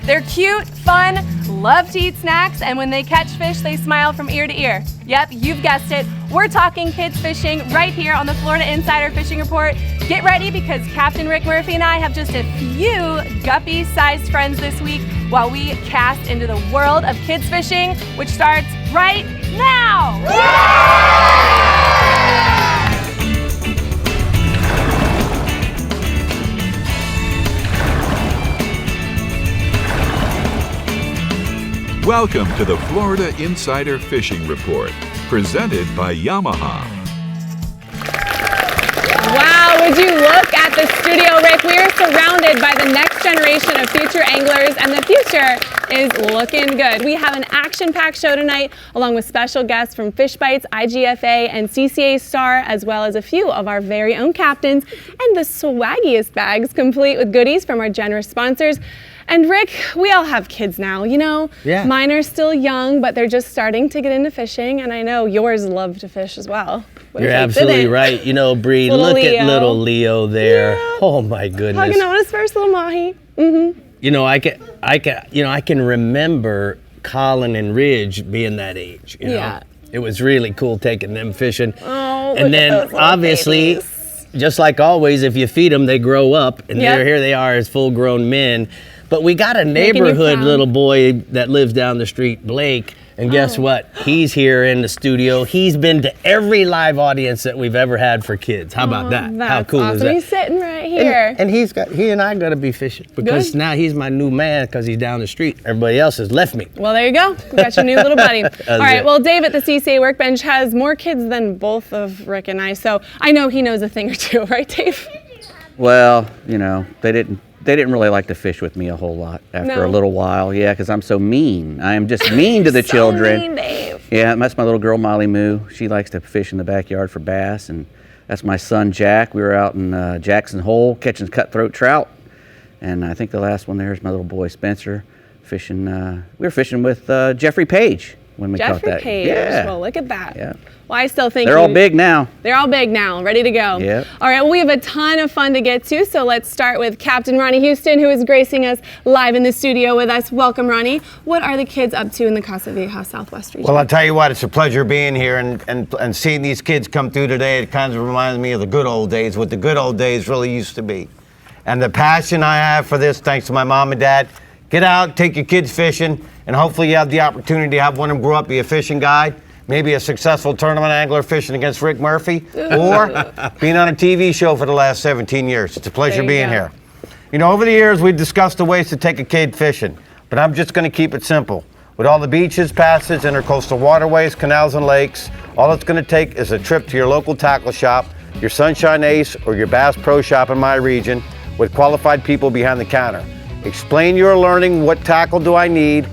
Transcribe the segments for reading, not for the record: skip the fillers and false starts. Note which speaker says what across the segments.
Speaker 1: They're cute, fun, love to eat snacks, and when they catch fish, they smile from ear to ear. Yep, you've guessed it. We're talking kids fishing right here on the Florida Insider Fishing Report. Get ready because Captain Rick Murphy and I have just a few guppy-sized friends this week while we cast into the world of kids fishing, which starts right now.
Speaker 2: Welcome to the Florida Insider Fishing Report, presented by Yamaha.
Speaker 3: Wow, would you look at the studio, Rick? We are surrounded by the next generation of future anglers, and the future is looking good. We have an action-packed show tonight, along with special guests from FISHBITES, IGFA, and CCA Star, as well as a few of our very own captains, and the swaggiest bags, complete with goodies from our generous sponsors. And Rick, we all have kids now, you know?
Speaker 4: Yeah.
Speaker 3: Mine are still young, but they're just starting to get into fishing, and I know yours love to fish as well.
Speaker 4: You're absolutely right. You know, Brie, look at little Leo there. Yeah. Oh my goodness.
Speaker 3: Hugging on his first little mahi. Mm-hmm.
Speaker 4: You know, I can remember Colin and Ridge being that age. You know? It was really cool taking them fishing.
Speaker 3: Oh,
Speaker 4: and then obviously,
Speaker 3: babies.
Speaker 4: Just like always, if you feed them, they grow up, and here they are as full-grown men. But we got a neighborhood little boy that lives down the street, Blake, and guess what? He's here in the studio. He's been to every live audience that we've ever had for kids. How about that? How cool is that?
Speaker 3: He's sitting right here.
Speaker 4: And he and I got to be fishing because now he's my new man because he's down the street. Everybody else has left me.
Speaker 3: Well, there you go. You got your new little buddy. All right, well, Dave at the CCA Workbench has more kids than both of Rick and I, so I know he knows a thing or two, right, Dave?
Speaker 5: Well, you know, they didn't really like to fish with me a whole lot after a little while. Yeah, because I'm so mean. I am just mean to the children.
Speaker 3: Mean, Dave.
Speaker 5: Yeah, that's my little girl, Molly Moo. She likes to fish in the backyard for bass. And that's my son, Jack. We were out in Jackson Hole catching cutthroat trout. And I think the last one there is my little boy, Spencer, fishing. We were fishing with Jeffrey Page when we caught that.
Speaker 3: Jeffrey Page.
Speaker 5: Yeah.
Speaker 3: Well, look at that.
Speaker 5: Yeah.
Speaker 3: Well, I still think
Speaker 5: they're all big now.
Speaker 3: They're all big now, ready to go.
Speaker 5: Yeah.
Speaker 3: All right, well, we have a ton of fun to get to, so let's start with Captain Ronnie Houston, who is gracing us live in the studio with us. Welcome, Ronnie. What are the kids up to in the CASA VIEJA Southwest region?
Speaker 6: Well, I'll tell you what, it's a pleasure being here and seeing these kids come through today. It kind of reminds me of the good old days, what the good old days really used to be. And the passion I have for this, thanks to my mom and dad, get out, take your kids fishing, and hopefully you have the opportunity to have one of them grow up, be a fishing guide. Maybe a successful tournament angler fishing against Rick Murphy, or being on a TV show for the last 17 years. It's a pleasure being here. You know, over the years, we've discussed the ways to take a kid fishing, but I'm just going to keep it simple. With all the beaches, passes, intercoastal waterways, canals, and lakes, all it's going to take is a trip to your local tackle shop, your Sunshine Ace, or your Bass Pro Shop in my region, with qualified people behind the counter. Explain your learning, what tackle do I need,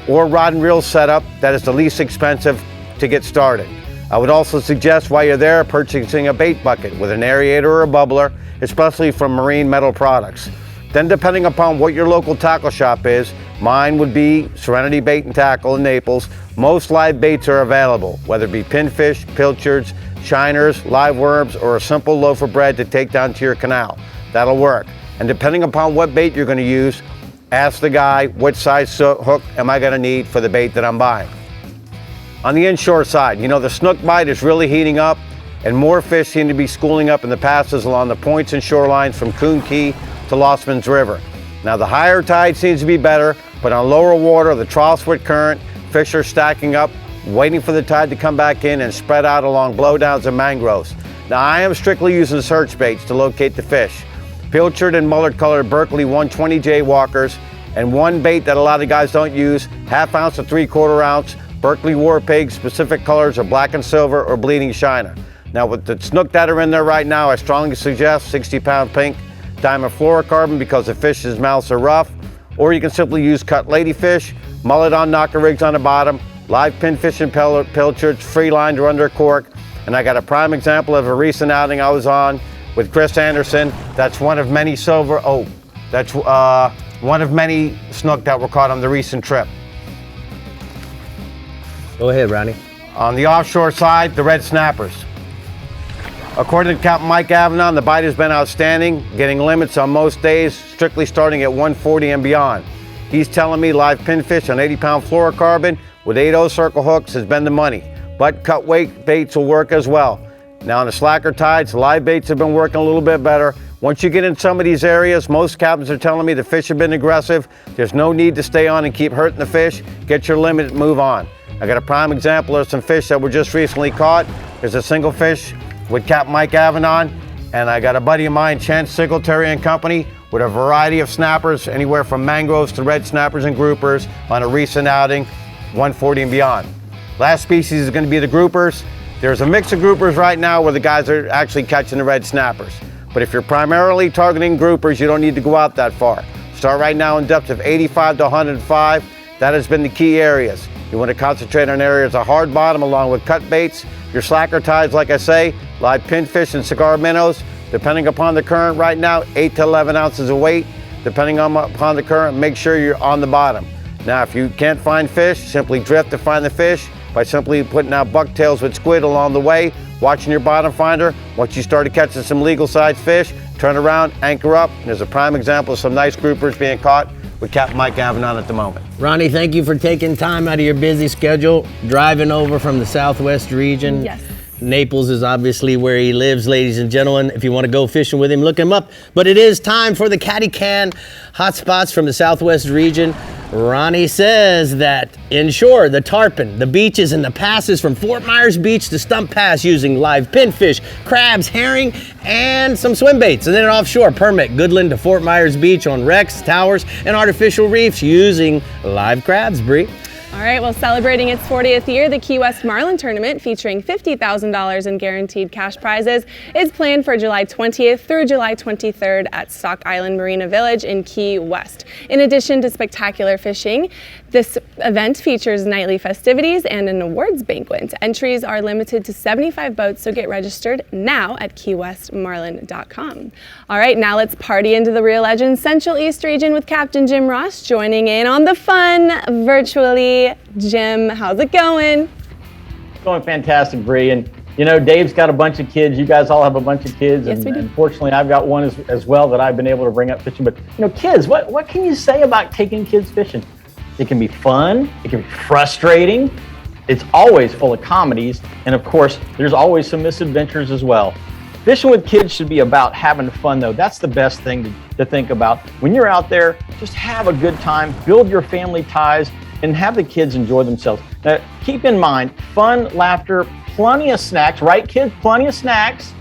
Speaker 6: or rod and reel setup that is the least expensive to get started. I would also suggest while you're there purchasing a bait bucket with an aerator or a bubbler, especially from Marine Metal Products. Then depending upon what your local tackle shop is, mine would be Serenity Bait and Tackle in Naples. Most live baits are available, whether it be pinfish, pilchards, shiners, live worms, or a simple loaf of bread to take down to your canal. That'll work. And depending upon what bait you're going to use, ask the guy, what size hook am I going to need for the bait that I'm buying? On the inshore side, you know, the snook bite is really heating up, and more fish seem to be schooling up in the passes along the points and shorelines from Coon Key to Lossman's River. Now, the higher tide seems to be better, but on lower water, the trough-swit current, fish are stacking up, waiting for the tide to come back in and spread out along blowdowns and mangroves. Now, I am strictly using search baits to locate the fish. Pilchard and mullet-colored Berkeley 120J walkers, and one bait that a lot of guys don't use, 1/2 ounce to 3/4 ounce, Berkeley War Pig. Specific colors are black and silver or bleeding shiner. Now with the snook that are in there right now, I strongly suggest 60-pound pink diamond fluorocarbon because the fish's mouths are rough, or you can simply use cut ladyfish, mullet on knocker rigs on the bottom, live pinfish and pilchards, free lined or under cork. And I got a prime example of a recent outing I was on with Chris Anderson. That's one of many one of many snook that were caught on the recent trip.
Speaker 4: Go ahead, Ronnie.
Speaker 6: On the offshore side, the red snappers. According to Captain Mike Avanon, the bite has been outstanding, getting limits on most days, strictly starting at 140 and beyond. He's telling me live pinfish on 80-pound fluorocarbon with 8/0 circle hooks has been the money, but cut weight baits will work as well. Now on the slacker tides, live baits have been working a little bit better. Once you get in some of these areas, most captains are telling me the fish have been aggressive. There's no need to stay on and keep hurting the fish. Get your limit and move on. I got a prime example of some fish that were just recently caught. There's a single fish with Captain Mike Avanon, and I got a buddy of mine, Chance Singletary and Company, with a variety of snappers, anywhere from mangroves to red snappers and groupers on a recent outing, 140 and beyond. Last species is going to be the groupers. There's a mix of groupers right now where the guys are actually catching the red snappers. But if you're primarily targeting groupers, you don't need to go out that far. Start right now in depths of 85 to 105. That has been the key areas. You want to concentrate on areas of hard bottom along with cut baits. Your slacker tides, like I say, live pinfish and cigar minnows, depending upon the current right now, 8 to 11 ounces of weight. Depending upon the current, make sure you're on the bottom. Now, if you can't find fish, simply drift to find the fish by simply putting out bucktails with squid along the way, watching your bottom finder. Once you started catching some legal sized fish, turn around, anchor up. There's a prime example of some nice groupers being caught with Captain Mike Avanon at the moment.
Speaker 4: Ronnie, thank you for taking time out of your busy schedule, driving over from the Southwest region.
Speaker 3: Yes.
Speaker 4: Naples is obviously where he lives, ladies and gentlemen. If you want to go fishing with him, look him up. But it is time for the Caddy Can hotspots from the Southwest region. Ronnie says that inshore, the tarpon, the beaches, and the passes from Fort Myers Beach to Stump Pass using live pinfish, crabs, herring, and some swim baits. And then offshore, permit Goodland to Fort Myers Beach on wrecks, towers, and artificial reefs using live crabs, Brie.
Speaker 3: All right, well, celebrating its 40th year, the Key West Marlin Tournament, featuring $50,000 in guaranteed cash prizes, is planned for July 20th through July 23rd at Stock Island Marina Village in Key West. In addition to spectacular fishing, this event features nightly festivities and an awards banquet. Entries are limited to 75 boats, so get registered now at keywestmarlin.com. All right, now let's party into the Real Legends Central East region with Captain Jim Ross joining in on the fun virtually. Jim, how's it going?
Speaker 7: It's going fantastic, Brie. And you know, Dave's got a bunch of kids. You guys all have a bunch of kids.
Speaker 3: Yes, we do.
Speaker 7: Unfortunately, I've got one as well that I've been able to bring up fishing. But you know, kids, what can you say about taking kids fishing? It can be fun. It can be frustrating. It's always full of comedies. And of course, there's always some misadventures as well. Fishing with kids should be about having fun, though. That's the best thing to think about. When you're out there, just have a good time, build your family ties, and have the kids enjoy themselves. Now, keep in mind, fun, laughter, plenty of snacks, right, kids? Plenty of snacks.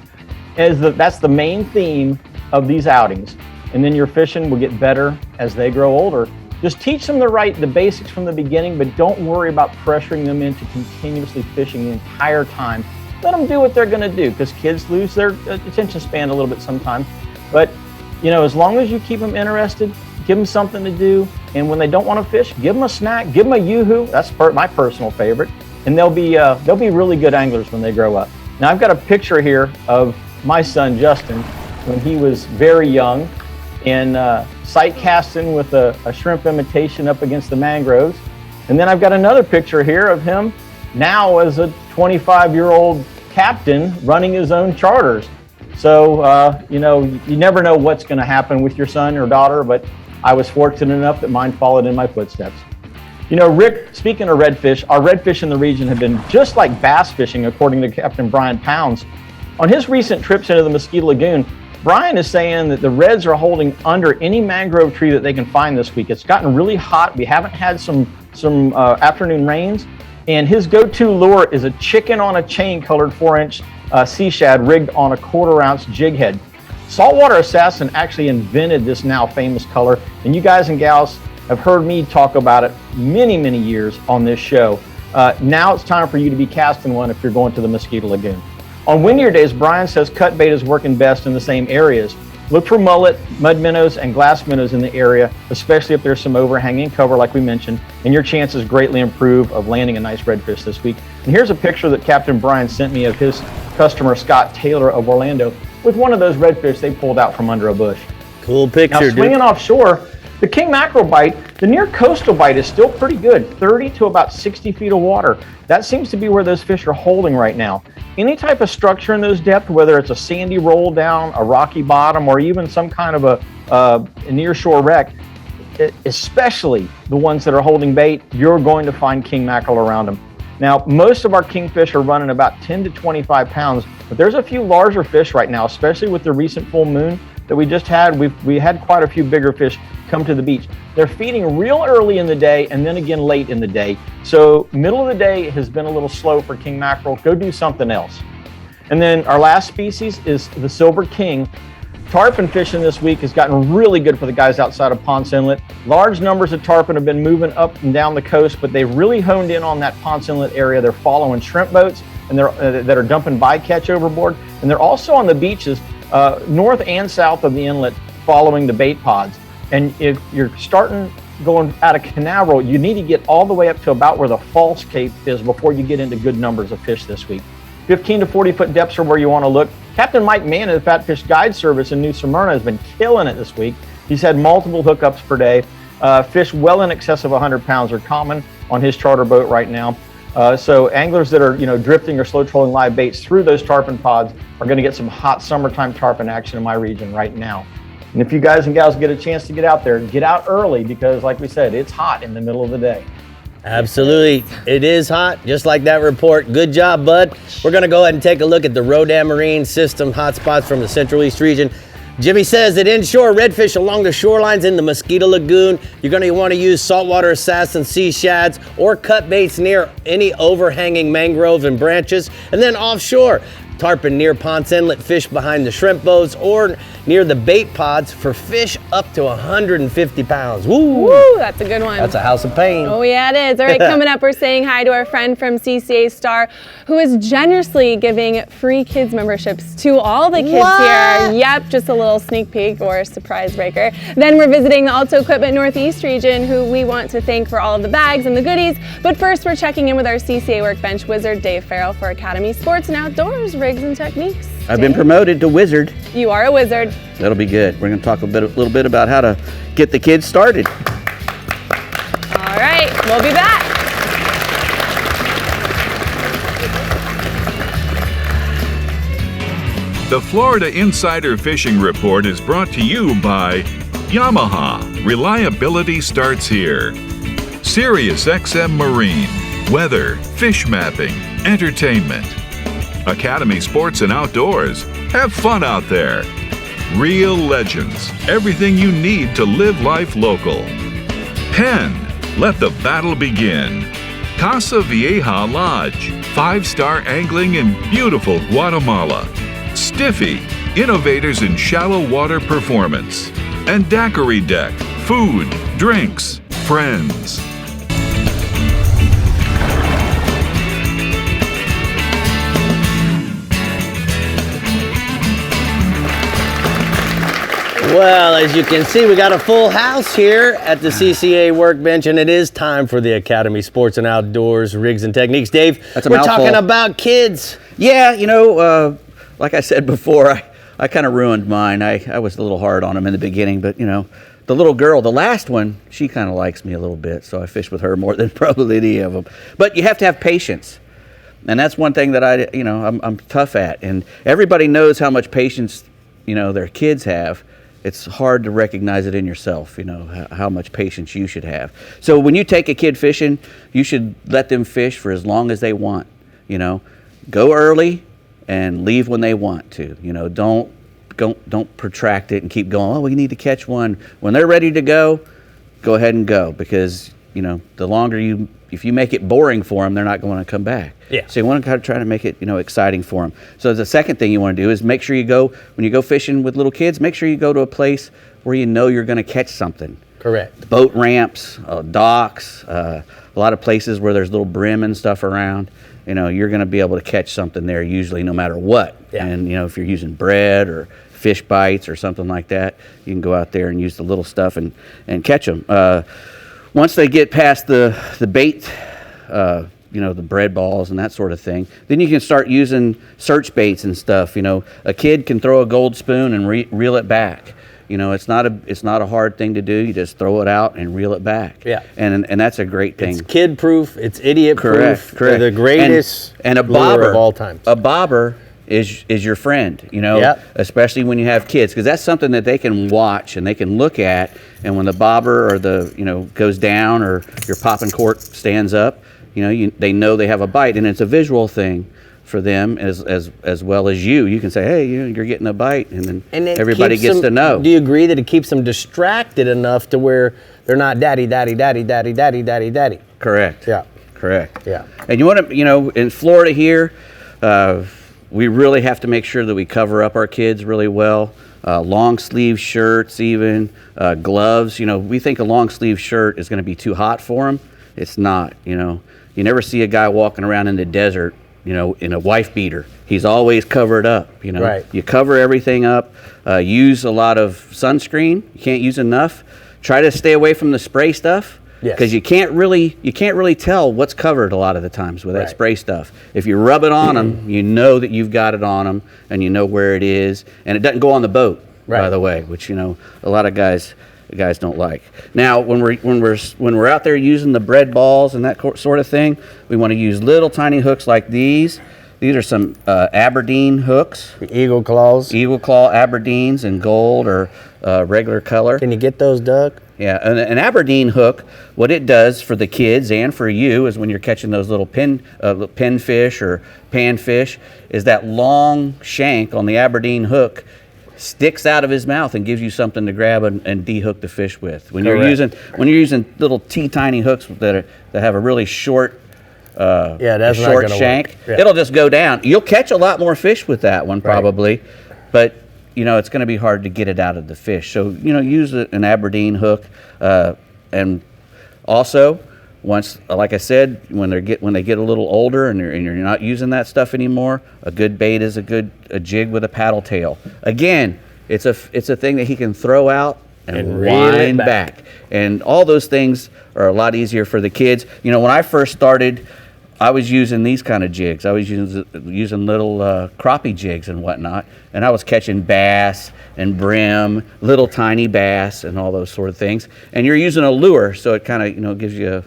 Speaker 7: That's the main theme of these outings. And then your fishing will get better as they grow older. Just teach them the basics from the beginning, but don't worry about pressuring them into continuously fishing the entire time. Let them do what they're gonna do, because kids lose their attention span a little bit sometimes. But you know, as long as you keep them interested, give them something to do, and when they don't want to fish, give them a snack, give them a yoo-hoo. That's my personal favorite, and they'll be really good anglers when they grow up. Now I've got a picture here of my son Justin when he was very young, and sight casting with a shrimp imitation up against the mangroves, and then I've got another picture here of him now as a 25-year-old captain running his own charters. So you know, you never know what's going to happen with your son or daughter, but I was fortunate enough that mine followed in my footsteps. You know, Rick, speaking of redfish, our redfish in the region have been just like bass fishing, according to Captain Brian Pounds. On his recent trips into the Mosquito Lagoon, Brian is saying that the reds are holding under any mangrove tree that they can find this week. It's gotten really hot. We haven't had some afternoon rains, and his go-to lure is a chicken on a chain colored 4-inch sea shad rigged on a 1/4-ounce jig head. Saltwater Assassin actually invented this now famous color, and you guys and gals have heard me talk about it many, many years on this show. Now it's time for you to be casting one if you're going to the Mosquito Lagoon. On windier days, Brian says cut bait is working best in the same areas. Look for mullet, mud minnows, and glass minnows in the area, especially if there's some overhanging cover like we mentioned, and your chances greatly improve of landing a nice redfish this week. And here's a picture that Captain Brian sent me of his customer Scott Taylor of Orlando with one of those redfish they pulled out from under a bush.
Speaker 4: Cool picture,
Speaker 7: now, swinging offshore, the king mackerel bite, the near coastal bite is still pretty good, 30 to about 60 feet of water. That seems to be where those fish are holding right now. any type of structure in those depths, whether it's a sandy roll down, a rocky bottom, or even some kind of a near shore wreck, especially the ones that are holding bait, you're going to find king mackerel around them. Now, most of our kingfish are running about 10 to 25 pounds, but there's a few larger fish right now, especially with the recent full moon that we just had. We had quite a few bigger fish come to the beach. They're feeding real early in the day and then again late in the day. So middle of the day has been a little slow for king mackerel. Go do something else. And then our last species is the silver king. Tarpon fishing this week has gotten really good for the guys outside of Ponce Inlet. Large numbers of tarpon have been moving up and down the coast, but they've really honed in on that Ponce Inlet area. They're following shrimp boats and that are dumping bycatch overboard. And they're also on the beaches north and south of the inlet following the bait pods. And if you're starting going out of Canal Road, you need to get all the way up to about where the false cape is before you get into good numbers of fish this week. 15 to 40 foot depths are where you want to look. Captain Mike Mann of the Fat Fish Guide Service in New Smyrna has been killing it this week. He's had multiple hookups per day. Fish well in excess of 100 pounds are common on his charter boat right now. So anglers that are drifting or slow trolling live baits through those tarpon pods are going to get some hot summertime tarpon action in my region right now. And if you guys and gals get a chance to get out there, get out early because, like we said, it's hot in the middle of the day.
Speaker 4: Absolutely. It is hot, just like that report. Good job, bud. We're going to go ahead and take a look at the Rodan Marine System hotspots from the Central East region. Jimmy says that inshore redfish along the shorelines in the Mosquito Lagoon, you're going to want to use saltwater assassin sea shads or cut baits near any overhanging mangrove and branches. And then offshore, tarpon near Ponce Inlet, fish behind the shrimp boats, or near the bait pods for fish up to 150 pounds. Woo!
Speaker 3: Woo, that's a good one.
Speaker 4: That's a house of pain.
Speaker 3: Oh yeah, it is. All right, coming up, we're saying hi to our friend from CCA Star, who is generously giving free kids memberships to all the kids here. Yep, just a little sneak peek or surprise breaker. Then we're visiting the ALTA Equipment Northeast region, who we want to thank for all of the bags and the goodies. But first, we're checking in with our CCA Workbench wizard, Dave Farrell, for Academy Sports and Outdoors rigs and techniques.
Speaker 5: I've been promoted to wizard.
Speaker 3: You are a wizard.
Speaker 5: That'll be good. We're going to talk a little bit about how to get the kids started.
Speaker 3: All right, we'll be back.
Speaker 2: The Florida Insider Fishing Report is brought to you by Yamaha. Reliability starts here. SiriusXM Marine. Weather, fish mapping, entertainment. Academy Sports and Outdoors. Have fun out there. Real Legends. Everything you need to live life local. Penn. Let the battle begin. Casa VIEJA Lodge. 5-star angling in beautiful Guatemala. Stiffy. Innovators in shallow water performance. And Daiquiri Deck. Food, drinks, friends.
Speaker 4: Well, as you can see, we got a full house here at the CCA Workbench, and it is time for the Academy Sports and Outdoors rigs and techniques. Dave, we're talking about kids.
Speaker 5: Yeah, like I said before, I kind of ruined mine. I was a little hard on them in the beginning, but the little girl, the last one, she kind of likes me a little bit, so I fish with her more than probably any of them. But you have to have patience. And that's one thing that I'm tough at. And everybody knows how much patience, their kids have. It's hard to recognize it in yourself, how much patience you should have. So when you take a kid fishing, you should let them fish for as long as they want. Go early and leave when they want to. Don't protract it and keep going. Oh, we need to catch one. When they're ready to go ahead and go, because the longer if you make it boring for them, they're not going to come back.
Speaker 4: Yeah.
Speaker 5: So you want to try to make it, exciting for them. So the second thing you want to do is make sure when you go fishing with little kids, make sure you go to a place where you're going to catch something.
Speaker 4: Correct.
Speaker 5: Boat ramps, docks, a lot of places where there's little brim and stuff around. You're going to be able to catch something there usually no matter what. Yeah. And, if you're using bread or fish bites or something like that, you can go out there and use the little stuff and catch them. Once they get past the bait, the bread balls and that sort of thing, then you can start using search baits and stuff. A kid can throw a gold spoon and reel it back. You know, it's not a hard thing to do. You just throw it out and reel it back.
Speaker 4: Yeah.
Speaker 5: And that's a great thing.
Speaker 4: It's kid proof. It's idiot proof.
Speaker 5: Correct.
Speaker 4: They're the greatest
Speaker 5: and a
Speaker 4: lure
Speaker 5: bobber
Speaker 4: of all time.
Speaker 5: A bobber is your friend, you know,
Speaker 4: Yep.
Speaker 5: especially when you have kids, because that's something that they can watch and they can look at. And when the bobber or the, you know, goes down or your popping cork stands up, you know, they know they have a bite, and it's a visual thing for them as well as you. You can say, hey, you're getting a bite, and then everybody gets to know.
Speaker 4: Do you agree that it keeps them distracted enough to where they're not daddy, daddy, daddy, daddy, daddy, daddy, daddy?
Speaker 5: Correct.
Speaker 4: Yeah.
Speaker 5: Correct.
Speaker 4: Yeah.
Speaker 5: And you want to, you know, in Florida here, we really have to make sure that we cover up our kids really well. Long sleeve shirts, even gloves. You know, we think a long sleeve shirt is going to be too hot for them. It's not. You know, you never see a guy walking around in the desert, you know, in a wife beater. He's always covered up. You know,
Speaker 4: right.
Speaker 5: You cover everything up. Use a lot of sunscreen. You can't use enough. Try to stay away from the spray stuff. Because you can't really tell what's covered a lot of the times with that spray stuff. If you rub it on them, you know that you've got it on them, and you know where it is, and it doesn't go on the boat, by the way, which, you know, a lot of guys don't like. Now, when we're out there using the bread balls and that sort of thing, we want to use little tiny hooks like these. These are some Aberdeen hooks.
Speaker 4: The Eagle Claws.
Speaker 5: Eagle Claw Aberdeens in gold or regular color.
Speaker 4: Can you get those, Doug?
Speaker 5: Yeah, an Aberdeen hook, what it does for the kids and for you is when you're catching those little pin fish or panfish, is that long shank on the Aberdeen hook sticks out of his mouth and gives you something to grab and de-hook the fish with. When you're using little tiny hooks that have a really short short shank, it'll just go down. You'll catch a lot more fish with that one probably, but you know, it's going to be hard to get it out of the fish. So, you know, use an Aberdeen hook. And also, once, like I said, when they get a little older and you're not using that stuff anymore, a good bait is a jig with a paddle tail. Again, it's a thing that he can throw out and wind back. And all those things are a lot easier for the kids. You know, when I first started, I was using these kind of jigs. I was using little crappie jigs and whatnot, and I was catching bass and brim, little tiny bass, and all those sort of things. And you're using a lure, so it kind of, you know, gives you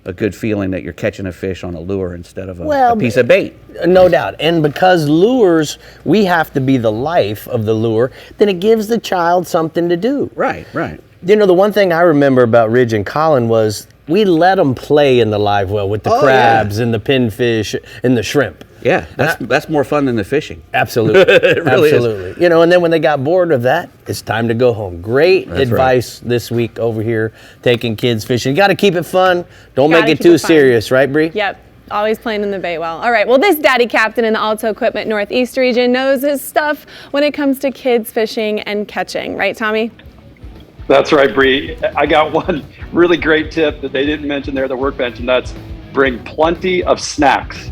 Speaker 5: a good feeling that you're catching a fish on a lure instead of a piece of bait.
Speaker 4: No doubt. And because lures, we have to be the life of the lure, then it gives the child something to do.
Speaker 5: Right, right.
Speaker 4: You know, the one thing I remember about Ridge and Colin was we let them play in the live well with the crabs and the pinfish and the shrimp.
Speaker 5: Yeah, that's more fun than the fishing.
Speaker 4: Absolutely.
Speaker 5: It really
Speaker 4: Absolutely. Is. You know, and then when they got bored of that, it's time to go home. Great advice this week over here, taking kids fishing. You got to keep it fun. Don't make it too serious, right, Brie?
Speaker 3: Yep. Always playing in the bait well. All right, well, this daddy captain in the ALTA Equipment Northeast region knows his stuff when it comes to kids fishing and catching. Right, Tommy?
Speaker 8: That's right, Brie. I got one really great tip that they didn't mention there, the workbench, and that's bring plenty of snacks.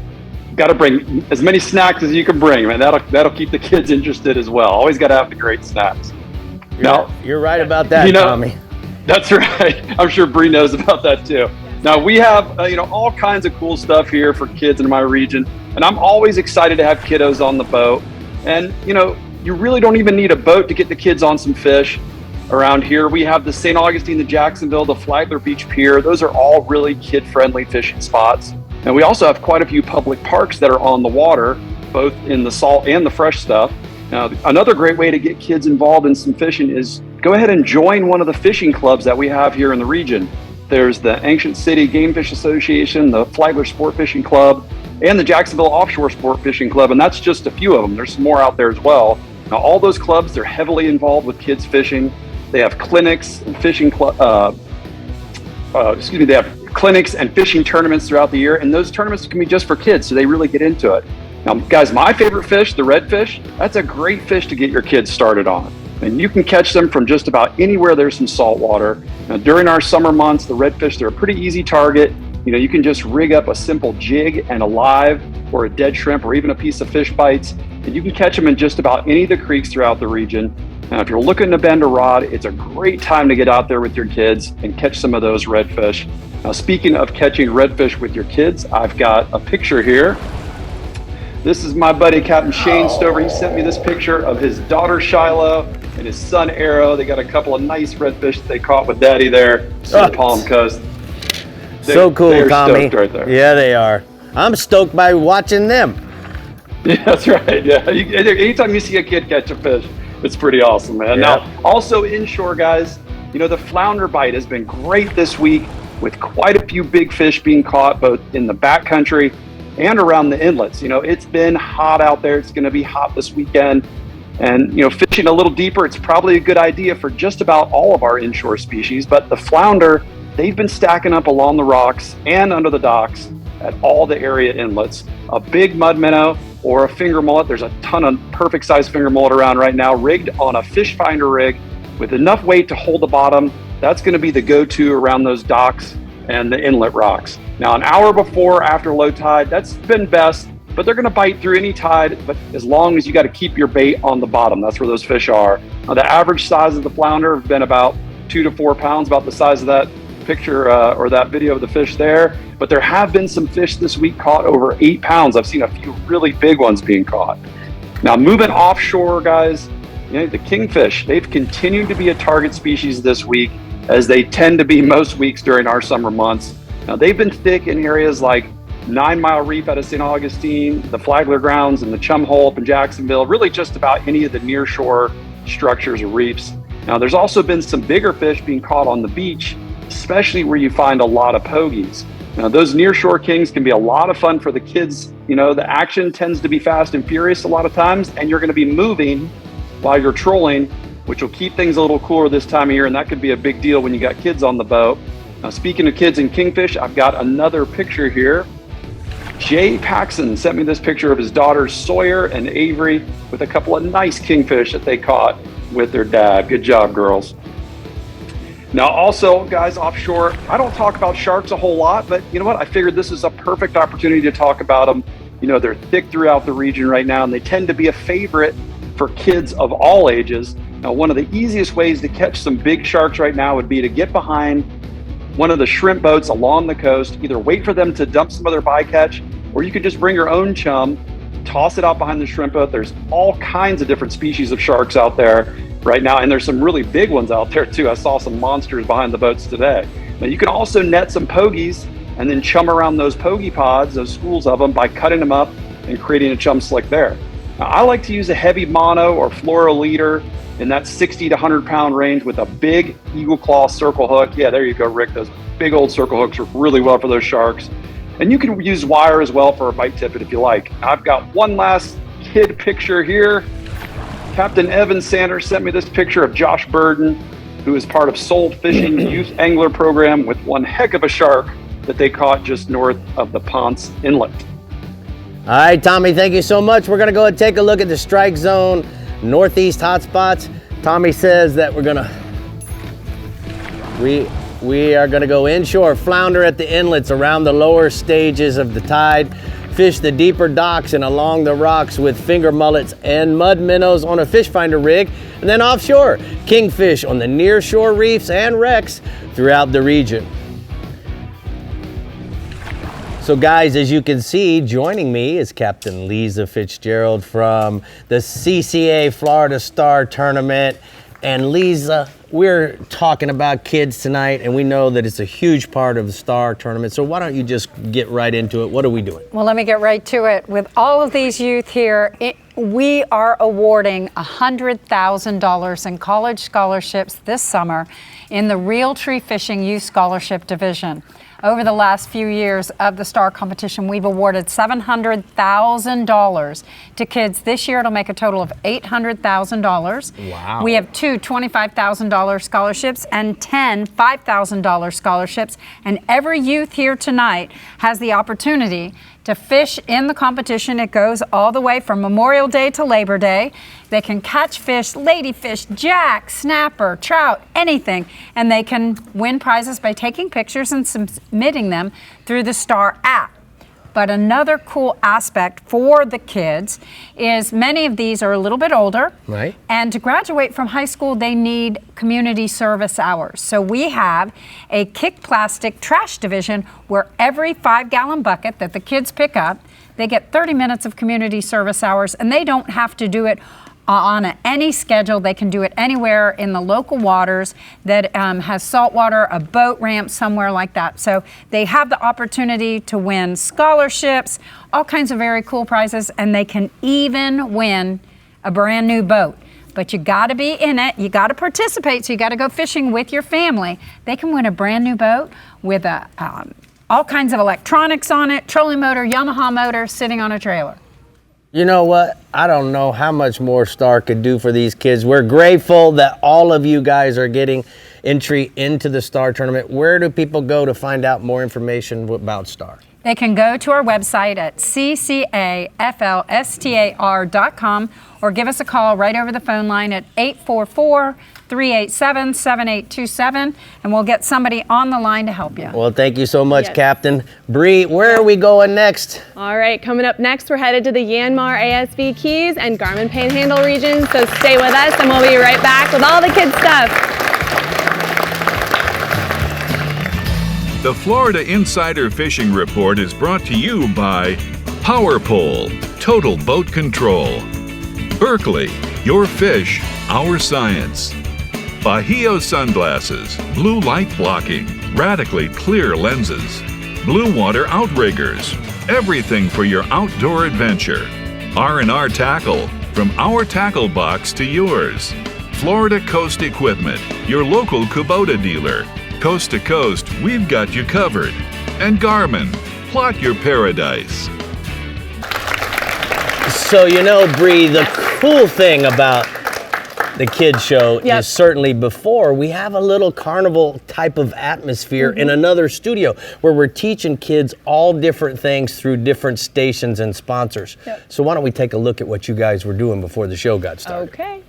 Speaker 8: Got to bring as many snacks as you can bring, man. That'll keep the kids interested as well. Always got to have the great snacks.
Speaker 4: You're right about that, Tommy.
Speaker 8: That's right. I'm sure Brie knows about that too. Now we have all kinds of cool stuff here for kids in my region, and I'm always excited to have kiddos on the boat. And you really don't even need a boat to get the kids on some fish. Around here, we have the St. Augustine, the Jacksonville, the Flagler Beach Pier. Those are all really kid-friendly fishing spots. And we also have quite a few public parks that are on the water, both in the salt and the fresh stuff. Now, another great way to get kids involved in some fishing is go ahead and join one of the fishing clubs that we have here in the region. There's the Ancient City Game Fish Association, the Flagler Sport Fishing Club, and the Jacksonville Offshore Sport Fishing Club, and that's just a few of them. There's some more out there as well. Now, all those clubs, they're heavily involved with kids fishing. They have clinics and fishing they have clinics and fishing tournaments throughout the year, and those tournaments can be just for kids, so they really get into it. Now, guys, my favorite fish, the redfish, that's a great fish to get your kids started on. And you can catch them from just about anywhere there's some salt water. Now, during our summer months, the redfish, they're a pretty easy target. You can just rig up a simple jig and a live or a dead shrimp or even a piece of fish bites, and you can catch them in just about any of the creeks throughout the region. Now, if you're looking to bend a rod, it's a great time to get out there with your kids and catch some of those redfish. Now, speaking of catching redfish with your kids, I've got a picture here. This is my buddy, Captain Shane Stover. He sent me this picture of his daughter, Shiloh, and his son Arrow. They got a couple of nice redfish that they caught with Daddy there in the Palm Coast.
Speaker 4: So cool, Tommy.
Speaker 8: Right there.
Speaker 4: Yeah, they are. I'm stoked by watching them.
Speaker 8: Yeah, that's right. Yeah, anytime you see a kid catch a fish, it's pretty awesome, man.
Speaker 4: Yeah.
Speaker 8: Now, also inshore, guys, you know, the flounder bite has been great this week with quite a few big fish being caught both in the backcountry and around the inlets. You know, it's been hot out there. It's going to be hot this weekend. And, you know, fishing a little deeper, it's probably a good idea for just about all of our inshore species. But the flounder, they've been stacking up along the rocks and under the docks at all the area inlets. A big mud minnow or a finger mullet. There's a ton of perfect sized finger mullet around right now, rigged on a fish finder rig with enough weight to hold the bottom. That's going to be the go-to around those docks and the inlet rocks. Now, an hour before, after low tide, that's been best, but they're going to bite through any tide, but as long as you got to keep your bait on the bottom. That's where those fish are. Now, the average size of the flounder have been about 2 to 4 pounds, about the size of that picture or that video of the fish there. But there have been some fish this week caught over 8 pounds. I've seen a few really big ones being caught. Now, moving offshore, guys, you know, the kingfish, they've continued to be a target species this week, as they tend to be most weeks during our summer months. Now, they've been thick in areas like 9 Mile Reef out of St. Augustine, the Flagler Grounds, and the Chum Hole up in Jacksonville, really just about any of the nearshore structures or reefs. Now, there's also been some bigger fish being caught on the beach, especially where you find a lot of pogies. Now, those nearshore kings can be a lot of fun for the kids. You know, the action tends to be fast and furious a lot of times, and you're going to be moving while you're trolling, which will keep things a little cooler this time of year, and that could be a big deal when you got kids on the boat. Now, speaking of kids and kingfish, I've got another picture here. Jay Paxson sent me this picture of his daughters Sawyer and Avery with a couple of nice kingfish that they caught with their dad. Good job, girls. Now, also, guys, offshore, I don't talk about sharks a whole lot, but you know what? I figured this is a perfect opportunity to talk about them. You know, they're thick throughout the region right now, and they tend to be a favorite for kids of all ages. Now, one of the easiest ways to catch some big sharks right now would be to get behind one of the shrimp boats along the coast, either wait for them to dump some of their bycatch, or you could just bring your own chum, toss it out behind the shrimp boat. There's all kinds of different species of sharks out there right now, and there's some really big ones out there too. I saw some monsters behind the boats today. Now, you can also net some pogies and then chum around those pogie pods, those schools of them, by cutting them up and creating a chum slick there. Now, I like to use a heavy mono or fluoro leader in that 60 to 100 pound range with a big eagle claw circle hook. Yeah, there you go, Rick. Those big old circle hooks work really well for those sharks. And you can use wire as well for a bite tippet if you like. I've got one last kid picture here. Captain Evan Sanders sent me this picture of Josh Burden, who is part of Soul Fishing Youth Angler Program, with one heck of a shark that they caught just north of the Ponce Inlet.
Speaker 4: All right, Tommy, thank you so much. We're going to go and take a look at the strike zone northeast hotspots. Tommy says that we are going to go inshore, flounder at the inlets around the lower stages of the tide, fish the deeper docks and along the rocks with finger mullets and mud minnows on a fish finder rig, and then offshore, kingfish on the near shore reefs and wrecks throughout the region. So guys, as you can see, joining me is Captain Lisa Fitzgerald from the CCA Florida Star Tournament. And Lisa, we're talking about kids tonight, and we know that it's a huge part of the Star Tournament. So why don't you just get right into it? What are we doing?
Speaker 9: Well, let me get right to it. With all of these youth here, we are awarding $100,000 in college scholarships this summer in the Realtree Fishing Youth Scholarship Division. Over the last few years of the STAR competition, we've awarded $700,000 to kids. This year, it'll make a total of $800,000.
Speaker 4: Wow.
Speaker 9: We have 2 $25,000 scholarships and 10 $5,000 scholarships. And every youth here tonight has the opportunity to fish in the competition. It goes all the way from Memorial Day to Labor Day. They can catch fish, ladyfish, jack, snapper, trout, anything, and they can win prizes by taking pictures and submitting them through the STAR app. But another cool aspect for the kids is many of these are a little bit older.
Speaker 4: Right.
Speaker 9: And to graduate from high school, they need community service hours. So we have a kick plastic trash division where every 5-gallon bucket that the kids pick up, they get 30 minutes of community service hours, and they don't have to do it on any schedule. They can do it anywhere in the local waters that has salt water, a boat ramp, somewhere like that. So they have the opportunity to win scholarships, all kinds of very cool prizes, and they can even win a brand new boat. But you got to be in it. You got to participate. So you got to go fishing with your family. They can win a brand new boat with all kinds of electronics on it, trolling motor, Yamaha motor, sitting on a trailer.
Speaker 4: You know what? I don't know how much more Star could do for these kids. We're grateful that all of you guys are getting entry into the Star tournament. Where do people go to find out more information about Star?
Speaker 9: They can go to our website at ccaflstar.com or give us a call right over the phone line at 844-387-7827, and we'll get somebody on the line to help you.
Speaker 4: Well, thank you so much,
Speaker 1: Yes.
Speaker 4: Captain. Bree, where are we going next?
Speaker 1: All right, coming up next, we're headed to the YANMAR ASV Keys and GARMIN Panhandle regions, so stay with us and we'll be right back with all the kids' stuff.
Speaker 2: The Florida Insider Fishing Report is brought to you by POWERPOLE, Total Boat Control. Berkeley, your fish, our science. VIEJA Sunglasses, blue light blocking, radically clear lenses. Blue Water Outriggers, everything for your outdoor adventure. R&R Tackle, from our tackle box to yours. Florida Coast Equipment, your local Kubota dealer. Coast to coast, we've got you covered. And GARMIN, plot your paradise.
Speaker 4: So, you know, Bree, the cool thing about the kids show is certainly before we have a little carnival type of atmosphere in another studio where we're teaching kids all different things through different stations and sponsors. So why don't we take a look at what you guys were doing before the show got started?
Speaker 1: Okay.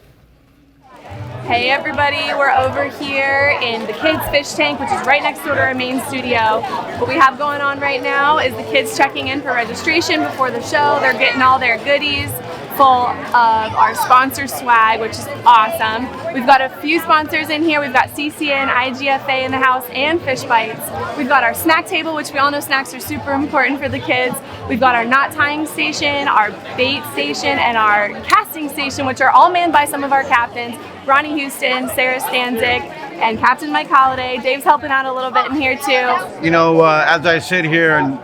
Speaker 1: Hey everybody, we're over here in the kids' fish tank, which is right next door to our main studio. What we have going on right now is the kids checking in for registration before the show. They're getting all their goodies full of our sponsor swag, which is awesome. We've got a few sponsors in here. We've got CCN, IGFA in the house, and FISHBITES. We've got our snack table, which we all know snacks are super important for the kids. We've got our knot tying station, our bait station, and our casting station, which are all manned by some of our captains. Ronnie Houston, Sarah Stanzik, and Captain Mike Holliday. Dave's helping out a little bit in here too.
Speaker 6: You know, as I sit here and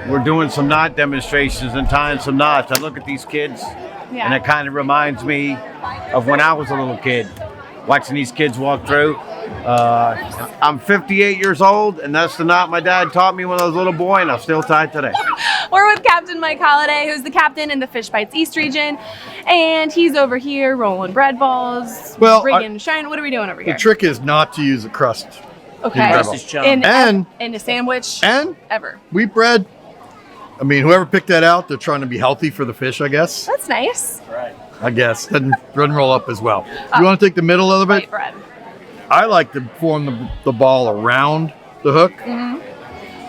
Speaker 6: we're doing some knot demonstrations and tying some knots, I look at these kids and it kind of reminds me of when I was a little kid, watching these kids walk through. I'm 58 years old, and that's the knot my dad taught me when I was a little boy, and I still tie it today.
Speaker 1: We're with Captain Mike Holliday, who's the captain in the FISHBITES East region, and he's over here rolling bread balls, rigging, shining. What are we doing over here?
Speaker 10: The trick is not to use a crust.
Speaker 1: Okay. In a sandwich.
Speaker 10: And
Speaker 1: ever.
Speaker 10: Wheat bread. I mean, whoever picked that out, they're trying to be healthy for the fish, I guess.
Speaker 1: That's nice.
Speaker 10: I guess. Doesn't roll up as well. You want to take the middle of it?
Speaker 1: White bread.
Speaker 10: I like to form the ball around the hook.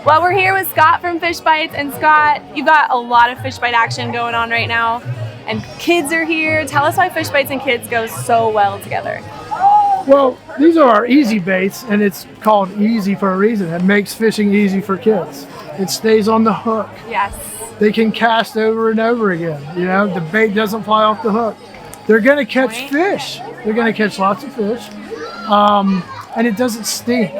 Speaker 1: Well, we're here with Scott from FISHBITES, and Scott, you've got a lot of FISHBITE action going on right now, and kids are here. Tell us why FISHBITES and kids go so well together.
Speaker 11: Well, these are our easy baits, and it's called easy for a reason. It makes fishing easy for kids. It stays on the hook.
Speaker 1: Yes.
Speaker 11: They can cast over and over again. You know, the bait doesn't fly off the hook. They're going to catch fish. They're going to catch lots of fish. And it doesn't stink.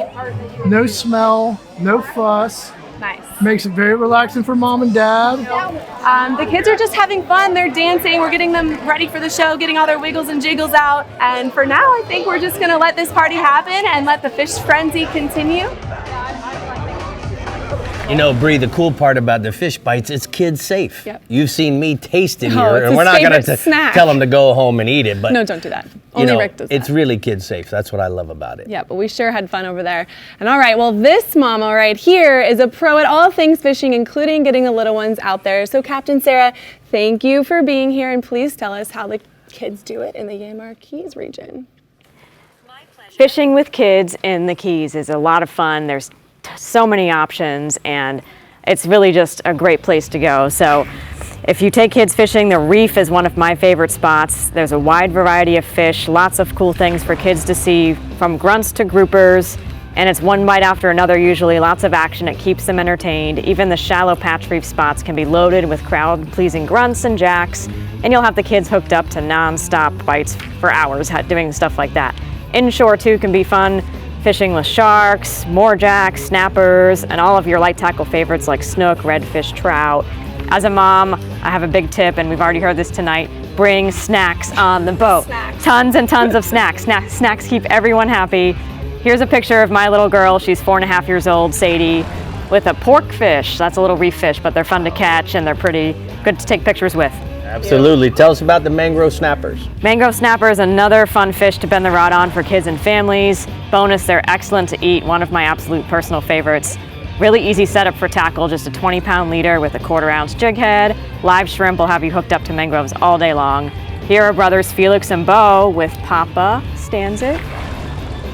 Speaker 11: No smell, no fuss.
Speaker 1: Nice.
Speaker 11: Makes it very relaxing for mom and dad.
Speaker 1: The kids are just having fun. They're dancing. We're getting them ready for the show, getting all their wiggles and jiggles out. And for now, I think we're just going to let this party happen and let the fish frenzy continue.
Speaker 4: You know, Bree, the cool part about the FISHBITES, it's kid safe.
Speaker 3: Yep.
Speaker 4: You've seen me taste it
Speaker 3: Oh,
Speaker 4: here,
Speaker 3: it's
Speaker 4: and
Speaker 3: his
Speaker 4: we're not going
Speaker 3: favorite
Speaker 4: to
Speaker 3: snack.
Speaker 4: tell them to go home and eat it. But
Speaker 3: No, don't do that.
Speaker 4: you
Speaker 3: Only
Speaker 4: know,
Speaker 3: Rick does that.
Speaker 4: it's really kid safe. That's what I love about it.
Speaker 3: Yeah, but we sure had fun over there. And all right, well, this mama right here is a pro at all things fishing, including getting the little ones out there. So Captain Sarah, thank you for being here, and please tell us how the kids do it in the YANMAR Keys region.
Speaker 12: Fishing with kids in the Keys is a lot of fun. There's so many options, and it's really just a great place to go. So if you take kids fishing, the reef is one of my favorite spots. There's a wide variety of fish, lots of cool things for kids to see, from grunts to groupers, and it's one bite after another usually, lots of action. It keeps them entertained. Even the shallow patch reef spots can be loaded with crowd-pleasing grunts and jacks, and you'll have the kids hooked up to non-stop bites for hours doing stuff like that. Inshore too can be fun, fishing with sharks, moorjacks, snappers, and all of your light tackle favorites like snook, redfish, trout. As a mom, I have a big tip, and we've already heard this tonight: bring snacks on the boat.
Speaker 1: Snacks.
Speaker 12: Tons and tons of snacks. Snacks keep everyone happy. Here's a picture of my little girl. She's 4.5 years old, Sadie, with a pork fish. That's a little reef fish, but they're fun to catch and they're pretty good to take pictures with.
Speaker 4: Absolutely. Tell us about the mangrove snappers.
Speaker 12: Mangrove snapper is another fun fish to bend the rod on for kids and families. Bonus, they're excellent to eat. One of my absolute personal favorites. Really easy setup for tackle, just a 20-pound leader with a 1/4 ounce jig head. Live shrimp will have you hooked up to mangroves all day long. Here are brothers Felix and Bo with Papa Stanzik.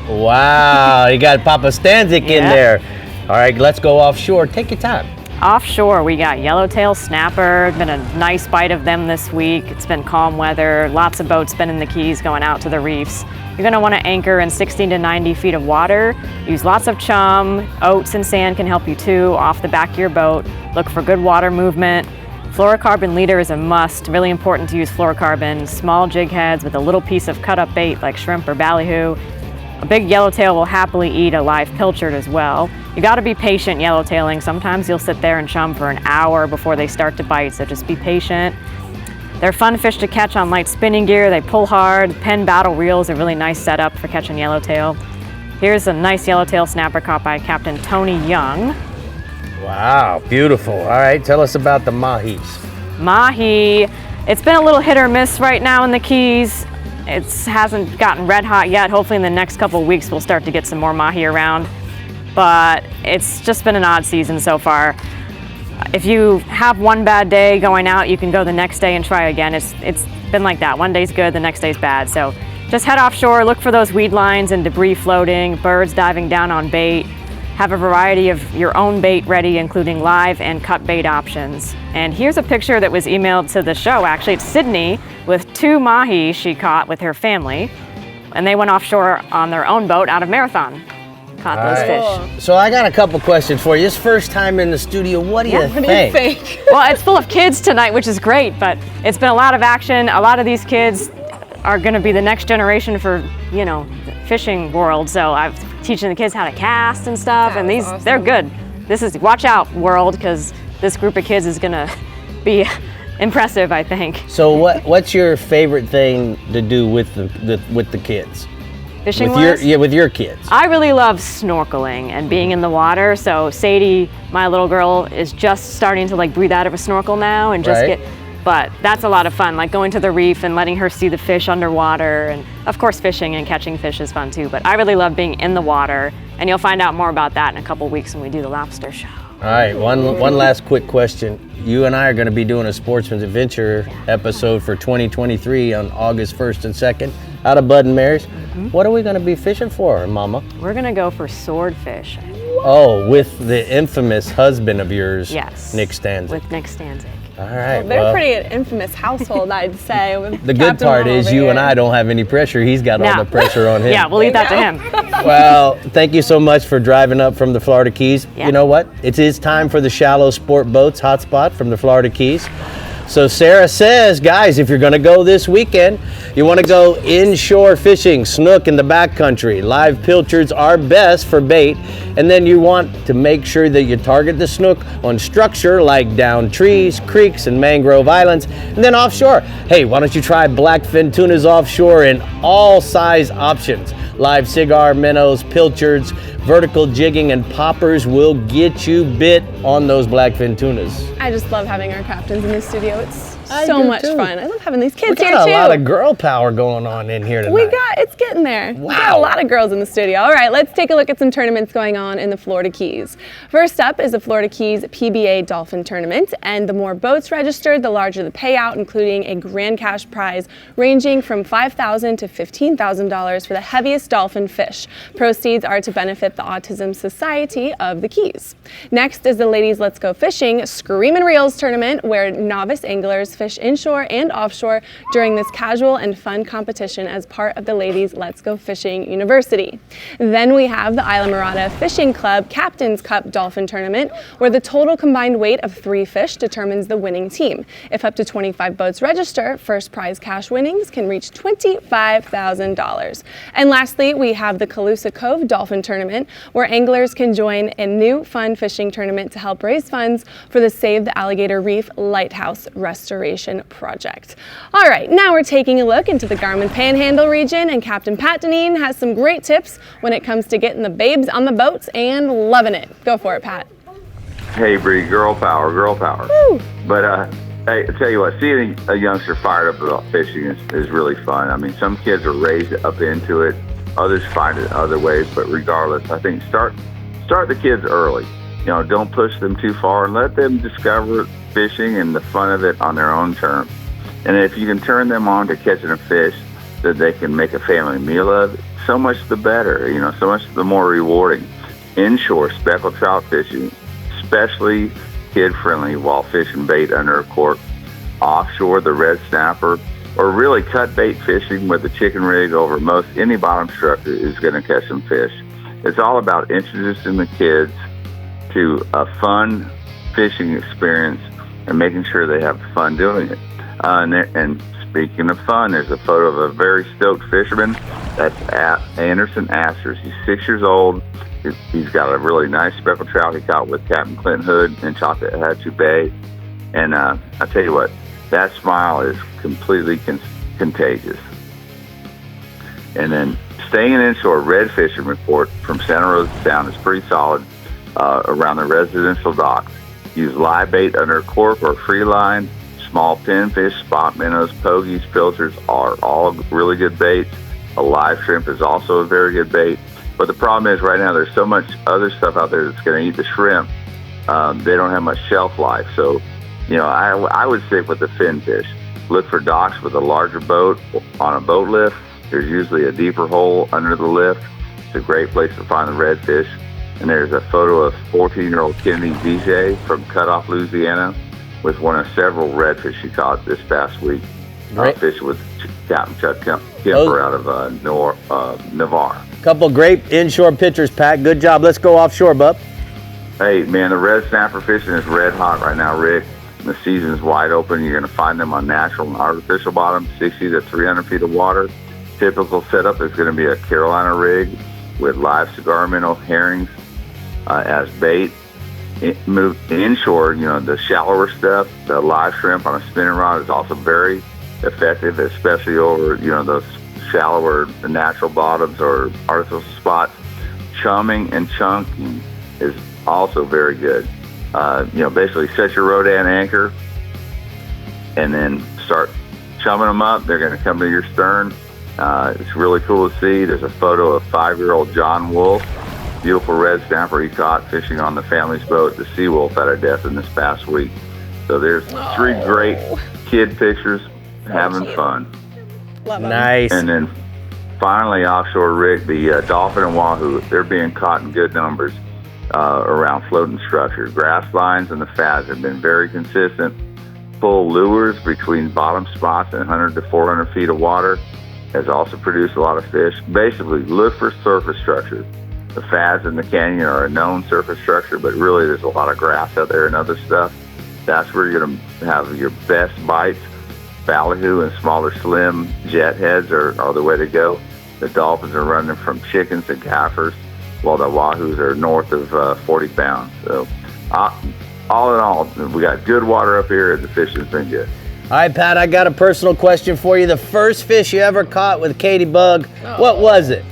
Speaker 4: Wow, you got Papa Stanzik in there. All right, let's go offshore. Take your time.
Speaker 12: Offshore, we got yellowtail snapper. Been a nice bite of them this week. It's been calm weather. Lots of boats been in the Keys going out to the reefs. You're gonna wanna anchor in 60 to 90 feet of water. Use lots of chum. Oats and sand can help you too off the back of your boat. Look for good water movement. Fluorocarbon leader is a must. Really important to use fluorocarbon. Small jig heads with a little piece of cut up bait like shrimp or ballyhoo. A big yellowtail will happily eat a live pilchard as well. You gotta be patient yellowtailing. Sometimes you'll sit there and chum for an hour before they start to bite, so just be patient. They're fun fish to catch on light spinning gear. They pull hard. Penn battle reel is a really nice setup for catching yellowtail. Here's a nice yellowtail snapper caught by Captain Tony Young.
Speaker 4: Wow, beautiful. All right, tell us about the mahis.
Speaker 12: Mahi, it's been a little hit or miss right now in the Keys. It hasn't gotten red hot yet. Hopefully in the next couple of weeks we'll start to get some more mahi around. But it's just been an odd season so far. If you have one bad day going out, you can go the next day and try again. It's been like that. One day's good, the next day's bad. So just head offshore, look for those weed lines and debris floating, birds diving down on bait. Have a variety of your own bait ready, including live and cut bait options. And here's a picture that was emailed to the show. Actually, it's Sydney with 2 mahi she caught with her family. And they went offshore on their own boat out of Marathon. Caught those fish.
Speaker 4: So I got a couple questions for you. This first time in the studio, what do you think?
Speaker 12: Well, it's full of kids tonight, which is great, but it's been a lot of action. A lot of these kids are gonna be the next generation for, you know, the fishing world. So I'm teaching the kids how to cast and stuff, and these, they're good. This is, watch out world, because this group of kids is gonna be impressive, I think.
Speaker 4: So what's your favorite thing to do with the kids?
Speaker 12: Fishing
Speaker 4: with your kids.
Speaker 12: I really love snorkeling and being in the water. So Sadie, my little girl, is just starting to like breathe out of a snorkel now and just but that's a lot of fun, like going to the reef and letting her see the fish underwater. And of course fishing and catching fish is fun too, but I really love being in the water, and you'll find out more about that in a couple weeks when we do the lobster show.
Speaker 4: All right, one last quick question. You and I are going to be doing a Sportsman's Adventure episode for 2023 on August 1st and 2nd out of Bud and Mary's. What are we going to be fishing for, Mama?
Speaker 12: We're going to go for swordfish.
Speaker 4: Oh, with the infamous husband of yours,
Speaker 12: yes,
Speaker 4: Nick Stanzik.
Speaker 12: With Nick Stanzik.
Speaker 4: All right.
Speaker 3: Well, they're pretty an infamous household, I'd say. With
Speaker 4: the good part is you and I don't have any pressure. He's got all the pressure on him.
Speaker 12: Yeah, we'll leave that to him.
Speaker 4: Well, thank you so much for driving up from the Florida Keys. You know what? It is time for the Shallow Sport Boats hotspot from the Florida Keys. So Sarah says, guys, if you're going to go this weekend, you want to go inshore fishing, snook in the backcountry. Live pilchards are best for bait. And then you want to make sure that you target the snook on structure like down trees, creeks, and mangrove islands. And then offshore, hey, why don't you try blackfin tunas offshore in all size options. Live cigar, minnows, pilchards, vertical jigging, and poppers will get you bit on those blackfin tunas.
Speaker 3: I just love having our captains in the studio. It's so much fun. I love having these kids here too.
Speaker 4: We got a lot of girl power going on in here tonight.
Speaker 3: It's getting there.
Speaker 4: Wow.
Speaker 3: We got a lot of girls in the studio. All right, let's take a look at some tournaments going on in the Florida Keys. First up is the Florida Keys PBA Dolphin Tournament, and the more boats registered, the larger the payout, including a grand cash prize ranging from $5,000 to $15,000 for the heaviest dolphin fish. Proceeds are to benefit the Autism Society of the Keys. Next is the Ladies Let's Go Fishing Screamin' Reels Tournament, where novice anglers kids fish inshore and offshore during this casual and fun competition as part of the Ladies Let's Go Fishing University. Then we have the Islamorada Fishing Club Captain's Cup Dolphin Tournament, where the total combined weight of 3 fish determines the winning team. If up to 25 boats register, first prize cash winnings can reach $25,000. And lastly, we have the Calusa Cove Dolphin Tournament, where anglers can join a new fun fishing tournament to help raise funds for the Save the Alligator Reef Lighthouse Restoration Project. All right, now we're taking a look into the Garmin Panhandle region, and Captain Pat Deneen has some great tips when it comes to getting the babes on the boats and loving it. Go for it, Pat.
Speaker 13: Hey, Brie, girl power, girl power.
Speaker 3: Woo.
Speaker 13: But hey, I tell you what, seeing a youngster fired up about fishing is really fun. I mean, some kids are raised up into it, others find it other ways, but regardless, I think start the kids early. You know, don't push them too far and let them discover fishing and the fun of it on their own terms. And if you can turn them on to catching a fish that they can make a family meal of, so much the better, you know, so much the more rewarding. Inshore speckled trout fishing, especially kid-friendly while fishing bait under a cork. Offshore, the red snapper, or really cut bait fishing with a chicken rig over most any bottom structure is going to catch some fish. It's all about introducing the kids to a fun fishing experience and making sure they have fun doing it. And speaking of fun, there's a photo of a very stoked fisherman. That's Anderson Asters. He's 6 years old. He's got a really nice speckled trout he caught with Captain Clint Hood in Hatchie Bay. And I tell you what, that smile is completely contagious. And then staying in inshore, red fishing report from Santa Rosa Sound is pretty solid around the residential docks. Use live bait under a cork or free line. Small pinfish, spot minnows, pogies, pilchards are all really good baits. A live shrimp is also a very good bait. But the problem is right now there's so much other stuff out there that's going to eat the shrimp. They don't have much shelf life. So, you know, I would stick with the finfish. Look for docks with a larger boat on a boat lift. There's usually a deeper hole under the lift. It's a great place to find the redfish. And there's a photo of 14-year-old Kennedy VIEJA from Cutoff, Louisiana, with one of several redfish she caught this past week. Fishing with Captain Chuck Kemper out of Navarre.
Speaker 4: Couple great inshore pictures, Pat. Good job. Let's go offshore, bub.
Speaker 13: Hey, man, the red snapper fishing is red hot right now, Rick. The season's wide open. You're going to find them on natural and artificial bottom, 60 to 300 feet of water. Typical setup is going to be a Carolina rig with live cigar minnow herrings as bait. Move inshore, you know, the shallower stuff, the live shrimp on a spinning rod is also very effective, especially over, you know, those shallower natural bottoms or artificial spots. Chumming and chunking is also very good. You know, basically set your Rodan anchor and then start chumming them up. They're going to come to your stern. It's really cool to see. There's a photo of 5-year-old John Wolf, beautiful red snapper he caught fishing on the family's boat, the Sea Wolf, out of death in this past week. So there's 3 great kid pictures having fun.
Speaker 3: Love them.
Speaker 4: Nice.
Speaker 13: And then finally, offshore, Rick, the dolphin and wahoo, they're being caught in good numbers around floating structures. Grass lines and the fads have been very consistent. Full lures between bottom spots and 100 to 400 feet of water has also produced a lot of fish. Basically, look for surface structures. The fads in the canyon are a known surface structure, but really there's a lot of grass out there and other stuff. That's where you're going to have your best bites. Ballyhoo and smaller slim jet heads are the way to go. The dolphins are running from chickens and gaffers, while the wahoos are north of 40 pounds. So all in all, we got good water up here and the fishing's been good.
Speaker 4: All right, Pat, I got a personal question for you. The first fish you ever caught with Katie Bug, what was it?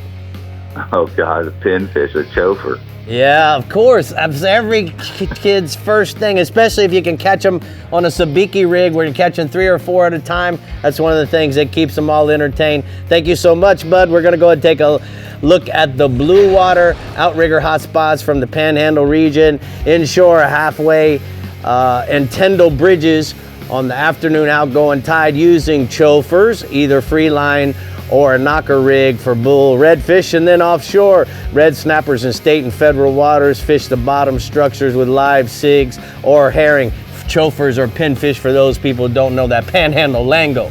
Speaker 13: Oh, God, a pinfish, a chofer.
Speaker 4: Yeah, of course. That's every kid's first thing, especially if you can catch them on a sabiki rig where you're catching 3 or 4 at a time. That's one of the things that keeps them all entertained. Thank you so much, bud. We're going to go ahead and take a look at the blue water outrigger hotspots from the Panhandle region, inshore halfway, and Tyndall bridges on the afternoon outgoing tide using chauffeurs, either free line or a knocker rig for bull redfish. And then offshore, red snappers in state and federal waters fish the bottom structures with live sigs or herring, chauffeurs or pinfish for those people who don't know that panhandle lingo.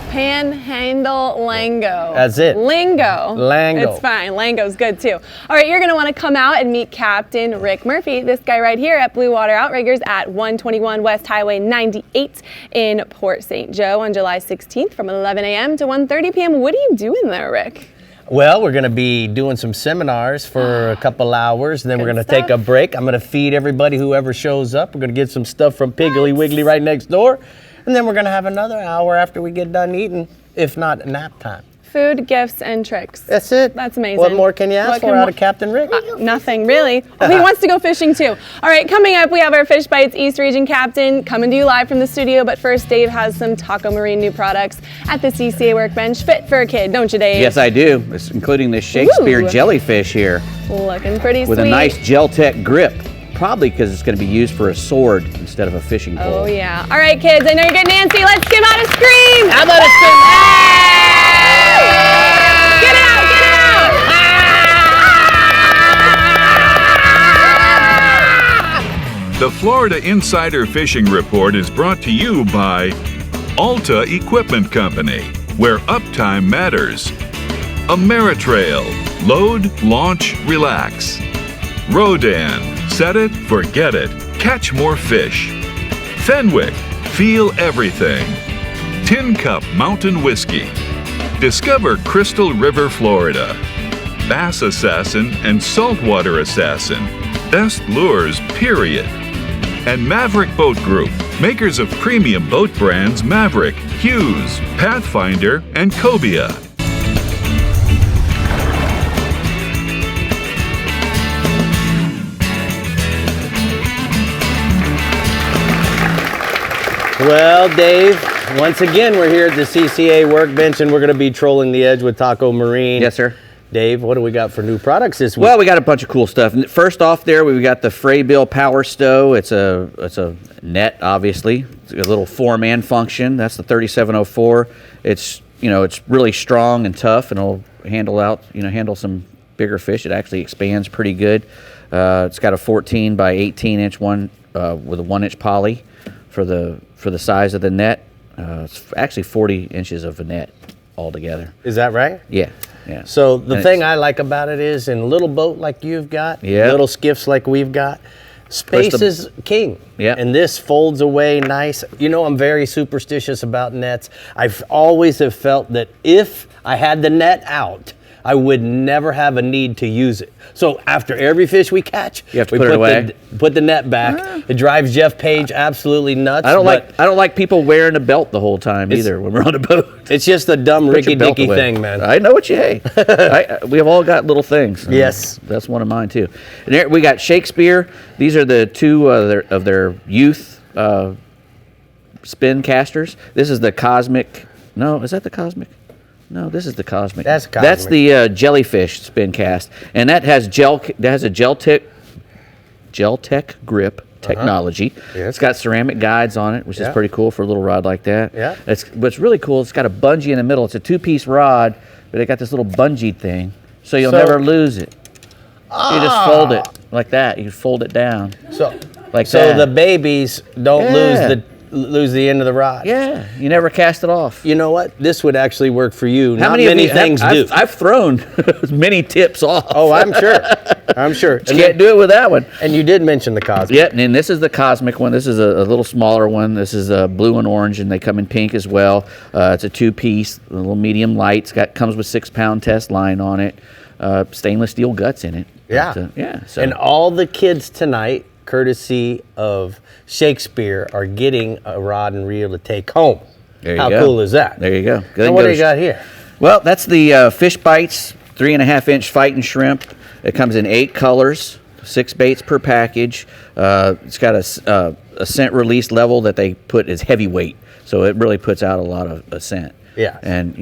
Speaker 3: Panhandle lingo.
Speaker 4: That's it.
Speaker 3: Lingo.
Speaker 4: Lingo.
Speaker 3: It's fine. Lingo's good too. All right, you're going to want to come out and meet Captain Rick Murphy, this guy right here at Blue Water Outriggers at 121 West Highway 98 in Port St. Joe on July 16th from 11 a.m. to 1:30 p.m. What are you doing there, Rick?
Speaker 4: Well, we're going to be doing some seminars for a couple hours, and then we're going to take a break. I'm going to feed everybody, whoever shows up. We're going to get some stuff from Piggly Wiggly right next door. And then we're going to have another hour after we get done eating, if not nap time.
Speaker 3: Food, gifts, and tricks.
Speaker 4: That's it.
Speaker 3: That's amazing.
Speaker 4: What more can you ask for out of Captain Rick?
Speaker 3: Nothing, really. Oh, he wants to go fishing, too. All right, coming up, we have our Fish Bites East Region Captain coming to you live from the studio. But first, Dave has some Taco Marine new products at the CCA Workbench. Fit for a kid, don't you, Dave?
Speaker 5: Yes, I do. It's including this Shakespeare jellyfish here.
Speaker 3: Looking pretty sweet.
Speaker 5: With a nice Gel-Tech grip. Probably because it's going to be used for a sword instead of a fishing pole.
Speaker 3: Oh, yeah. All right, kids, I know you're getting antsy. Let's give out a scream.
Speaker 4: How about a scream?
Speaker 3: Get it out, get it out.
Speaker 2: The Florida Insider Fishing Report is brought to you by ALTA Equipment Company, where uptime matters. Ameritrail, load, launch, relax. Rodan, set it, forget it, catch more fish. Fenwick, feel everything. Tin Cup Mountain Whiskey. Discover Crystal River, Florida. Bass Assassin and Saltwater Assassin. Best lures, period. And Maverick Boat Group, makers of premium boat brands Maverick, Hughes, Pathfinder, and Cobia.
Speaker 4: Well, Dave, once again, we're here at the CCA Workbench, and we're going to be trolling the edge with Taco Marine.
Speaker 5: Yes, sir.
Speaker 4: Dave, what do we got for new products this week?
Speaker 5: Well, we got a bunch of cool stuff. First off there, we've got the Fraybill Power Stow. It's a net, obviously. It's a little 4-man function. That's the 3704. It's, it's really strong and tough, and it'll handle some bigger fish. It actually expands pretty good. It's got a 14 by 18 inch one with a 1-inch poly for the size of the net. It's actually 40 inches of a net altogether.
Speaker 4: Is that right?
Speaker 5: Yeah. Yeah.
Speaker 4: So the thing I like about it is, in a little boat like you've got, little skiffs like we've got, space is king.
Speaker 5: Yeah.
Speaker 4: And this folds away nice. I'm very superstitious about nets. I've always have felt that if I had the net out, I would never have a need to use it. So after every fish we catch,
Speaker 5: you have to put it away.
Speaker 4: Put the net back. It drives Jeff Page absolutely nuts.
Speaker 5: I don't like people wearing a belt the whole time either when we're on a boat.
Speaker 4: It's just a dumb Ricky Dicky thing, man.
Speaker 5: I know what you hate. We have all got little things.
Speaker 4: Yes.
Speaker 5: That's one of mine too. And there we got Shakespeare. These are the two of their youth spin casters. This is the Cosmic. No, is that the Cosmic? No, this is the Cosmic.
Speaker 4: That's Cosmic.
Speaker 5: That's the jellyfish spin cast, and that has a Gel-Tech grip technology.
Speaker 4: Yes.
Speaker 5: It's got ceramic guides on it, which is pretty cool for a little rod like that.
Speaker 4: Yeah.
Speaker 5: What's really cool, it's got a bungee in the middle. It's a 2-piece rod, but it got this little bungee thing, so you'll never lose it. You just fold it like that. You fold it down. So
Speaker 4: the babies don't lose the end of the rod.
Speaker 5: Yeah, you never cast it off.
Speaker 4: You know what? This would actually work for you.
Speaker 5: How
Speaker 4: Not
Speaker 5: many
Speaker 4: things do.
Speaker 5: I've thrown many tips off.
Speaker 4: Oh, I'm sure. I'm sure.
Speaker 5: You can't do it with that one.
Speaker 4: And you did mention the Cosmic.
Speaker 5: Yeah, and this is the Cosmic one. This is a little smaller one. This is a blue and orange, and they come in pink as well. It's a 2-piece, a little medium light. Comes with 6-pound test line on it. Stainless steel guts in it.
Speaker 4: Yeah. So. And all the kids tonight, courtesy of Shakespeare, are getting a rod and reel to take home.
Speaker 5: There you
Speaker 4: go.
Speaker 5: go.
Speaker 4: How cool is that?
Speaker 5: There you go.
Speaker 4: So what do you got here?
Speaker 5: Well, that's the Fish Bites 3.5-inch fighting shrimp. It comes in 8 colors, 6 baits per package. It's got a scent release level that they put as heavyweight, so it really puts out a lot of scent.
Speaker 4: Yeah.
Speaker 5: And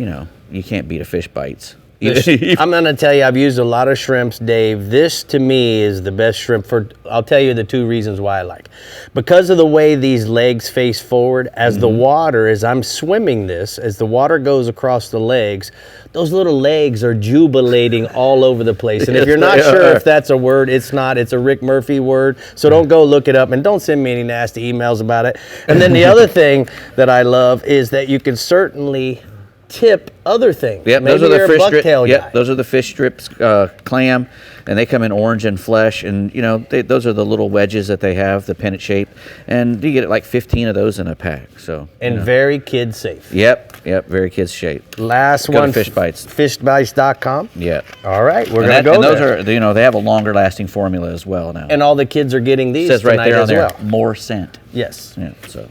Speaker 5: you can't beat a Fish Bites.
Speaker 4: I'm going to tell you, I've used a lot of shrimps, Dave. This, to me, is the best shrimp I'll tell you the 2 reasons why I like. Because of the way these legs face forward, as the water, as I'm swimming this, as the water goes across the legs, those little legs are jubilating all over the place. And if you're not sure if that's a word, it's not. It's a Rick Murphy word. So don't go look it up, and don't send me any nasty emails about it. And then the other thing that I love is that you can certainly tip other things.
Speaker 5: Yep,
Speaker 4: Maybe
Speaker 5: those are the fish
Speaker 4: strips.
Speaker 5: Yep, those are the fish strips, clam, and they come in orange and flesh. And you know, those are the little wedges that they have, the pennant shape, and you get like 15 of those in a pack. So
Speaker 4: and very kid safe.
Speaker 5: Yep, very kid safe.
Speaker 4: Last
Speaker 5: go
Speaker 4: one,
Speaker 5: to FISHBITES.
Speaker 4: FISHBITES.com.
Speaker 5: Yeah.
Speaker 4: All right, we're gonna go
Speaker 5: and those
Speaker 4: there.
Speaker 5: are, you know, they have a longer lasting formula as well now.
Speaker 4: And all the kids are getting these.
Speaker 5: It says right there on there,
Speaker 4: well.
Speaker 5: more scent.
Speaker 4: Yes.
Speaker 5: Yeah. So.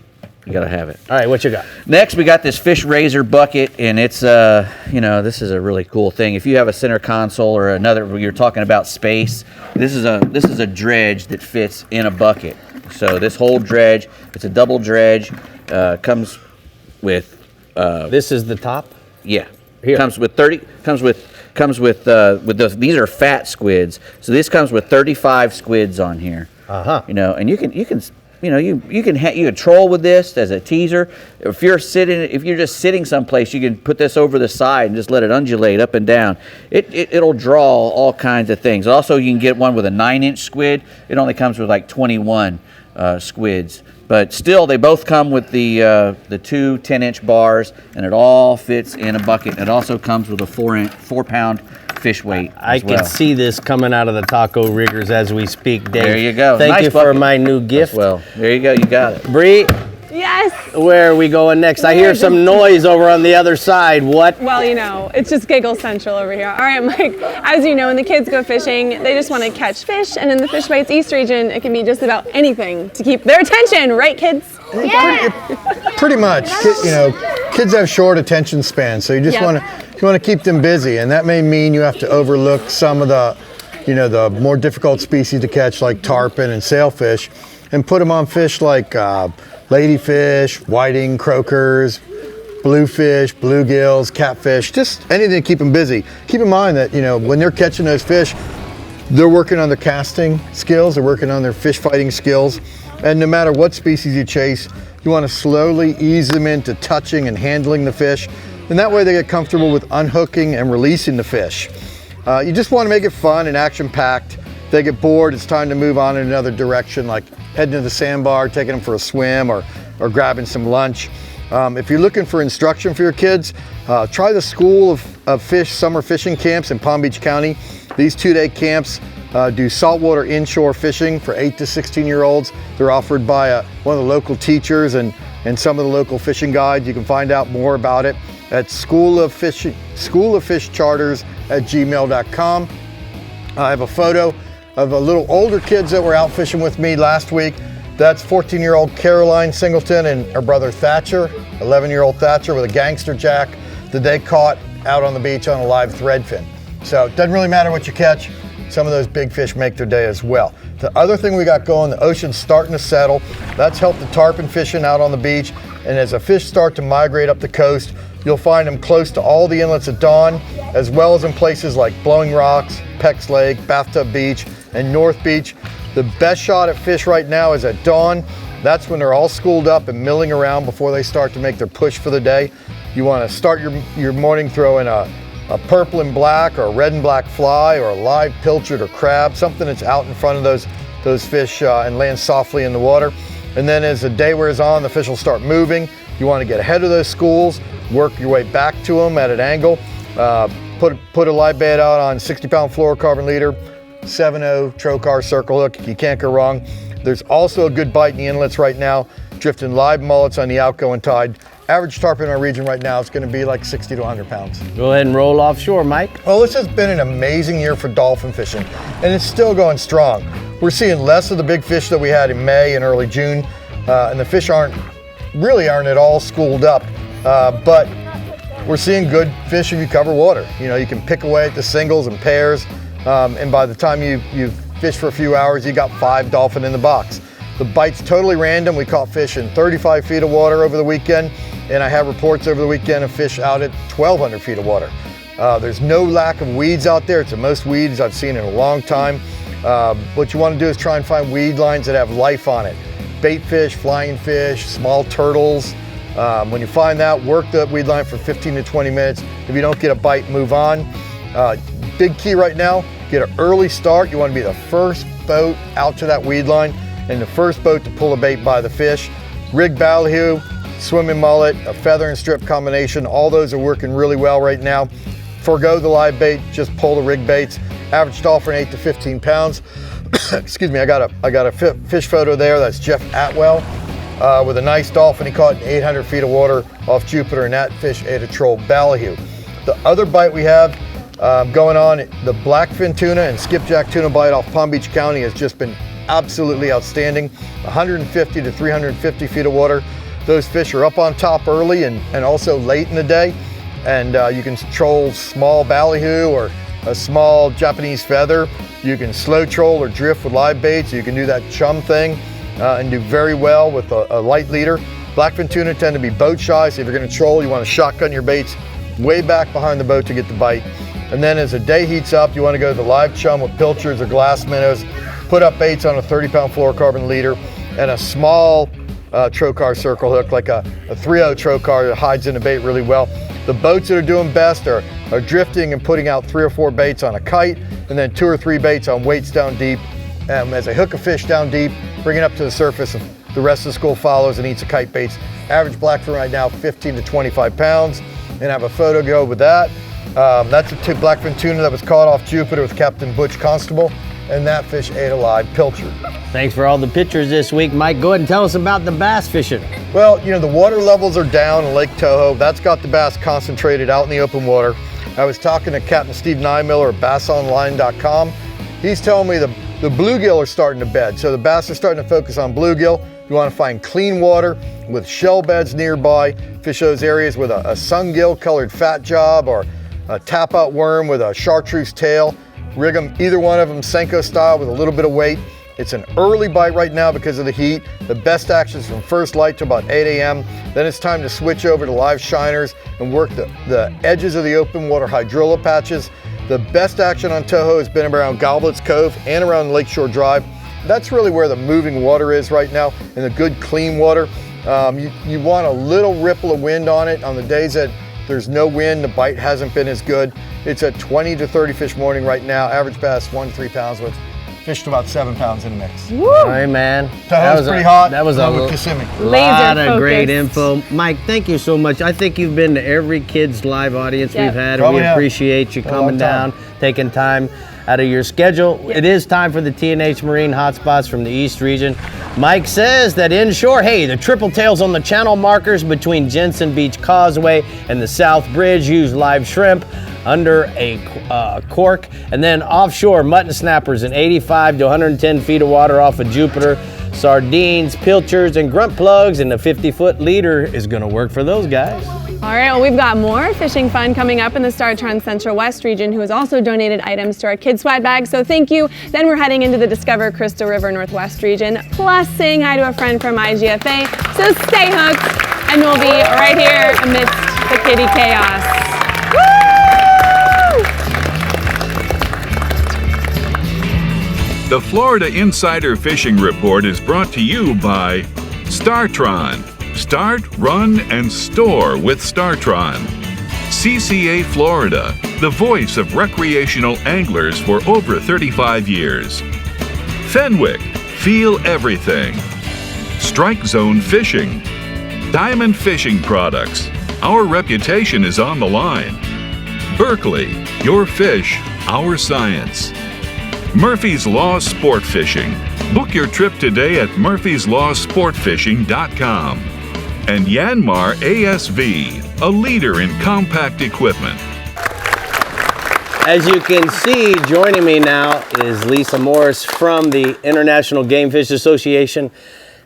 Speaker 5: You gotta have it.
Speaker 4: All right, what you got?
Speaker 5: Next, we got this fish raiser bucket, and it's you know, this is a really cool thing. If you have a center console or another, you're talking about space. This is a dredge that fits in a bucket. So this whole dredge, it's a double dredge, comes with.
Speaker 4: This is the top.
Speaker 5: Yeah.
Speaker 4: Here.
Speaker 5: Comes with those. These are fat squids. So this comes with 35 squids on here. You know, and you can. You know, you can troll with this as a teaser. If you're just sitting someplace, you can put this over the side and just let it undulate up and down. It'll draw all kinds of things. Also, you can get one with a 9-inch squid. It only comes with like 21 squids, but still, they both come with the 2 10-inch bars, and it all fits in a bucket. It also comes with a 4-pound fish weight.
Speaker 4: I can see this coming out of the taco riggers as we speak, Dave.
Speaker 5: There you go.
Speaker 4: Thank
Speaker 5: Nice
Speaker 4: you
Speaker 5: bucket.
Speaker 4: for my new gift.
Speaker 5: Well, there you go. You got it.
Speaker 4: Bree,
Speaker 3: Yes.
Speaker 4: where are we going next? I hear some noise over on the other side. What?
Speaker 3: Well, you know, it's just Giggle Central over here. All right, Mike, as you know, when the kids go fishing, they just want to catch fish, and in the Fish Bites East region, it can be just about anything to keep their attention, right, kids?
Speaker 10: Pretty much. You know, kids have short attention spans, so you just want to keep them busy, and that may mean you have to overlook some of the, you know, the more difficult species to catch, like tarpon and sailfish, and put them on fish like ladyfish, whiting, croakers, bluefish, bluegills, catfish, just anything to keep them busy. Keep in mind that, you know, when they're catching those fish, they're working on their casting skills, they're working on their fish fighting skills, and no matter what species you chase, you want to slowly ease them into touching and handling the fish, and that way they get comfortable with unhooking and releasing the fish. You just want to make it fun and action-packed. If they get bored, it's time to move on in another direction, like heading to the sandbar, taking them for a swim, or grabbing some lunch. If you're looking for instruction for your kids, try the School of Fish summer fishing camps in Palm Beach County. These 2-day camps do saltwater inshore fishing for 8 to 16-year-olds. They're offered by one of the local teachers and some of the local fishing guides. You can find out more about it at schooloffishcharters@gmail.com. I have a photo of a little older kids that were out fishing with me last week. That's 14-year-old Caroline Singleton and her brother Thatcher, 11-year-old Thatcher with a gangster jack that they caught out on the beach on a live threadfin. So it doesn't really matter what you catch. Some of those big fish make their day as well. The other thing we got going, the ocean's starting to settle. That's helped the tarpon fishing out on the beach. And as the fish start to migrate up the coast, you'll find them close to all the inlets at dawn, as well as in places like Blowing Rocks, Peck's Lake, Bathtub Beach, and North Beach. The best shot at fish right now is at dawn. That's when they're all schooled up and milling around before they start to make their push for the day. You want to start your morning throwing a purple and black or a red and black fly or a live pilchard or crab, something that's out in front of those fish and land softly in the water. And then as the day wears on, the fish will start moving. You want to get ahead of those schools, work your way back to them at an angle, put a live bait out on 60-pound fluorocarbon leader, 7/0 trocar circle hook. You can't go wrong. There's also a good bite in the inlets right now, drifting live mullets on the outgoing tide. Average tarpon in our region right now is going to be like 60 to 100 pounds.
Speaker 4: Go ahead and roll offshore, Mike.
Speaker 10: Well, this has been an amazing year for dolphin fishing, and it's still going strong. We're seeing less of the big fish that we had in May and early June, and the fish aren't at all schooled up, but we're seeing good fish if you cover water. You know, you can pick away at the singles and pairs, and by the time you fish for a few hours, you got 5 dolphin in the box. The bite's totally random. We caught fish in 35 feet of water over the weekend, and I have reports over the weekend of fish out at 1,200 feet of water. There's no lack of weeds out there. It's the most weeds I've seen in a long time. What you want to do is try and find weed lines that have life on it. Bait fish, flying fish, small turtles. When you find that, work the weed line for 15 to 20 minutes. If you don't get a bite, move on. Big key right now, get an early start. You want to be the first boat out to that weed line and the first boat to pull a bait by the fish. Rig ballyhoo, swimming mullet, a feather and strip combination, all those are working really well right now. Forgo the live bait, just pull the rig baits. Average dolphin 8 to 15 pounds. Excuse me, I got a fish photo there. That's Jeff Atwell with a nice dolphin. He caught in 800 feet of water off Jupiter, and that fish ate a troll ballyhoo. The other bite we have going on, the blackfin tuna and skipjack tuna bite off Palm Beach County has just been absolutely outstanding. 150 to 350 feet of water. Those fish are up on top early and also late in the day. And you can troll small ballyhoo or a small Japanese feather. You can slow troll or drift with live baits. You can do that chum thing and do very well with a light leader. Blackfin tuna tend to be boat shy, so if you're gonna troll, you wanna shotgun your baits way back behind the boat to get the bite. And then as the day heats up, you wanna go to the live chum with pilchards or glass minnows, put up baits on a 30-pound fluorocarbon leader and a small trocar circle hook, like a 3/0 trocar that hides in the bait really well. The boats that are doing best are drifting and putting out 3 or 4 baits on a kite, and then 2 or 3 baits on weights down deep. As they hook a fish down deep, bring it up to the surface, the rest of the school follows and eats the kite baits. Average blackfin right now, 15 to 25 pounds, and I have a photo go with that. That's a blackfin tuna that was caught off Jupiter with Captain Butch Constable, and that fish ate a live pilchard.
Speaker 4: Thanks for all the pictures this week, Mike. Go ahead and tell us about the bass fishing.
Speaker 10: Well, you know, the water levels are down in Lake Toho. That's got the bass concentrated out in the open water. I was talking to Captain Steve Nymiller at bassonline.com. He's telling me the bluegill are starting to bed. So the bass are starting to focus on bluegill. You want to find clean water with shell beds nearby. Fish those areas with a sungill colored fat job or a tap out worm with a chartreuse tail. Rig them, either one of them, Senko style with a little bit of weight. It's an early bite right now because of the heat. The best action is from first light to about 8 a.m. Then it's time to switch over to live shiners and work the edges of the open water hydrilla patches. The best action on Toho has been around Goblets Cove and around Lakeshore Drive. That's really where the moving water is right now, in the good clean water. You want a little ripple of wind on it. On the days that there's no wind, the bite hasn't been as good. It's a 20 to 30 fish morning right now. Average bass 1 to 3 pounds with fish to about 7 pounds in the mix.
Speaker 4: Woo! All right, man.
Speaker 10: That was pretty hot.
Speaker 4: That was a lot of great info. Mike, thank you so much. I think you've been to every Kids Live audience we've had, and we appreciate you coming down, taking time out of your schedule. It is time for the T&H Marine Hotspots from the East region. Mike says that inshore, hey, the triple tails on the channel markers between Jensen Beach Causeway and the South Bridge use live shrimp under a cork, and then offshore mutton snappers in 85 to 110 feet of water off of Jupiter, sardines, pilchards, and grunt plugs, and the 50-foot leader is gonna work for those guys.
Speaker 3: All right, well, we've got more fishing fun coming up in the StarTron Central West region, who has also donated items to our kids' swag bag, so thank you. Then we're heading into the Discover Crystal River Northwest region, plus saying hi to a friend from IGFA, so stay hooked, and we'll be right here amidst the kitty chaos.
Speaker 2: The Florida Insider Fishing Report is brought to you by STARTRON. Start, run, and store with STARTRON. CCA Florida, the voice of recreational anglers for over 35 years. Fenwick, feel everything. Strike Zone Fishing. Diamond Fishing Products, our reputation is on the line. Berkeley, your fish, our science. Murphy's Law Sport Fishing. Book your trip today at murphyslawsportfishing.com. And YANMAR ASV, a leader in compact equipment.
Speaker 4: As you can see, joining me now is Lisa Morris from the International Game Fish Association.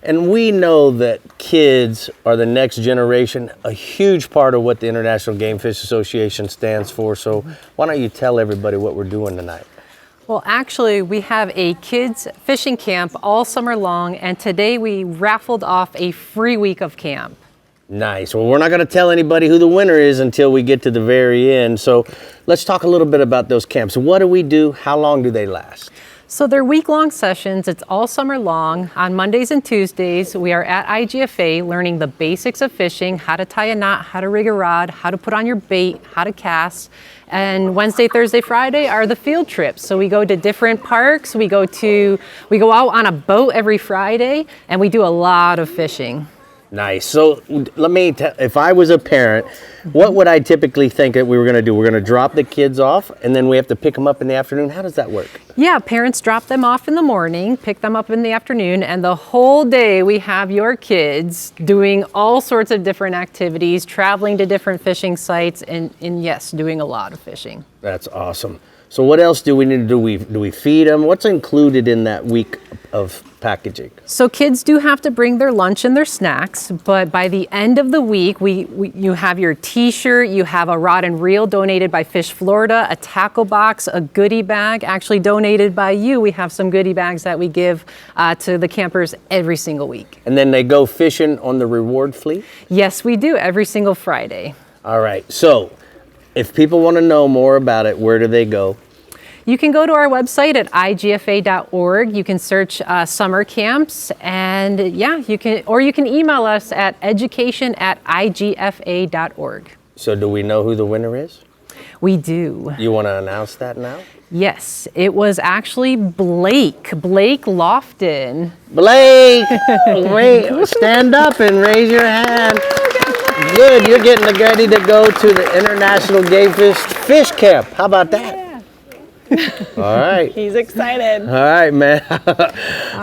Speaker 4: And we know that kids are the next generation, a huge part of what the International Game Fish Association stands for. So why don't you tell everybody what we're doing tonight?
Speaker 14: Well, actually, we have a kids fishing camp all summer long, and today we raffled off a free week of camp.
Speaker 4: Nice. Well, we're not going to tell anybody who the winner is until we get to the very end. So let's talk a little bit about those camps. What do we do? How long do they last?
Speaker 14: So they're week-long sessions. It's all summer long. On Mondays and Tuesdays, we are at IGFA learning the basics of fishing, how to tie a knot, how to rig a rod, how to put on your bait, how to cast. And Wednesday, Thursday, Friday are the field trips. So we go to different parks. We go out on a boat every Friday, and we do a lot of fishing.
Speaker 4: Nice. So let me if I was a parent, what would I typically think that we were going to do? We're going to drop the kids off, and then we have to pick them up in the afternoon. How does that work?
Speaker 14: Yeah, parents drop them off in the morning, pick them up in the afternoon, and the whole day we have your kids doing all sorts of different activities, traveling to different fishing sites, and yes, doing a lot of fishing.
Speaker 4: That's awesome. So what else do we need to do? Do we feed them? What's included in that week of packaging?
Speaker 14: So kids do have to bring their lunch and their snacks, but by the end of the week, you have your t-shirt, you have a rod and reel donated by Fish Florida, a tackle box, a goodie bag, actually donated by you. We have some goodie bags that we give to the campers every single week.
Speaker 4: And then they go fishing on the reward fleet?
Speaker 14: Yes, we do, every single Friday.
Speaker 4: All right, so if people want to know more about it, where do they go?
Speaker 14: You can go to our website at igfa.org. You can search summer camps, and yeah, you can email us at education@igfa.org.
Speaker 4: So do we know who the winner is?
Speaker 14: We do.
Speaker 4: You want to announce that now?
Speaker 14: Yes, it was actually Blake Lofton.
Speaker 4: Blake, wait, stand up and raise your hand. Good, you're getting ready to go to the International Gay Fish Camp. How about that? All right.
Speaker 3: He's excited.
Speaker 4: All right, man.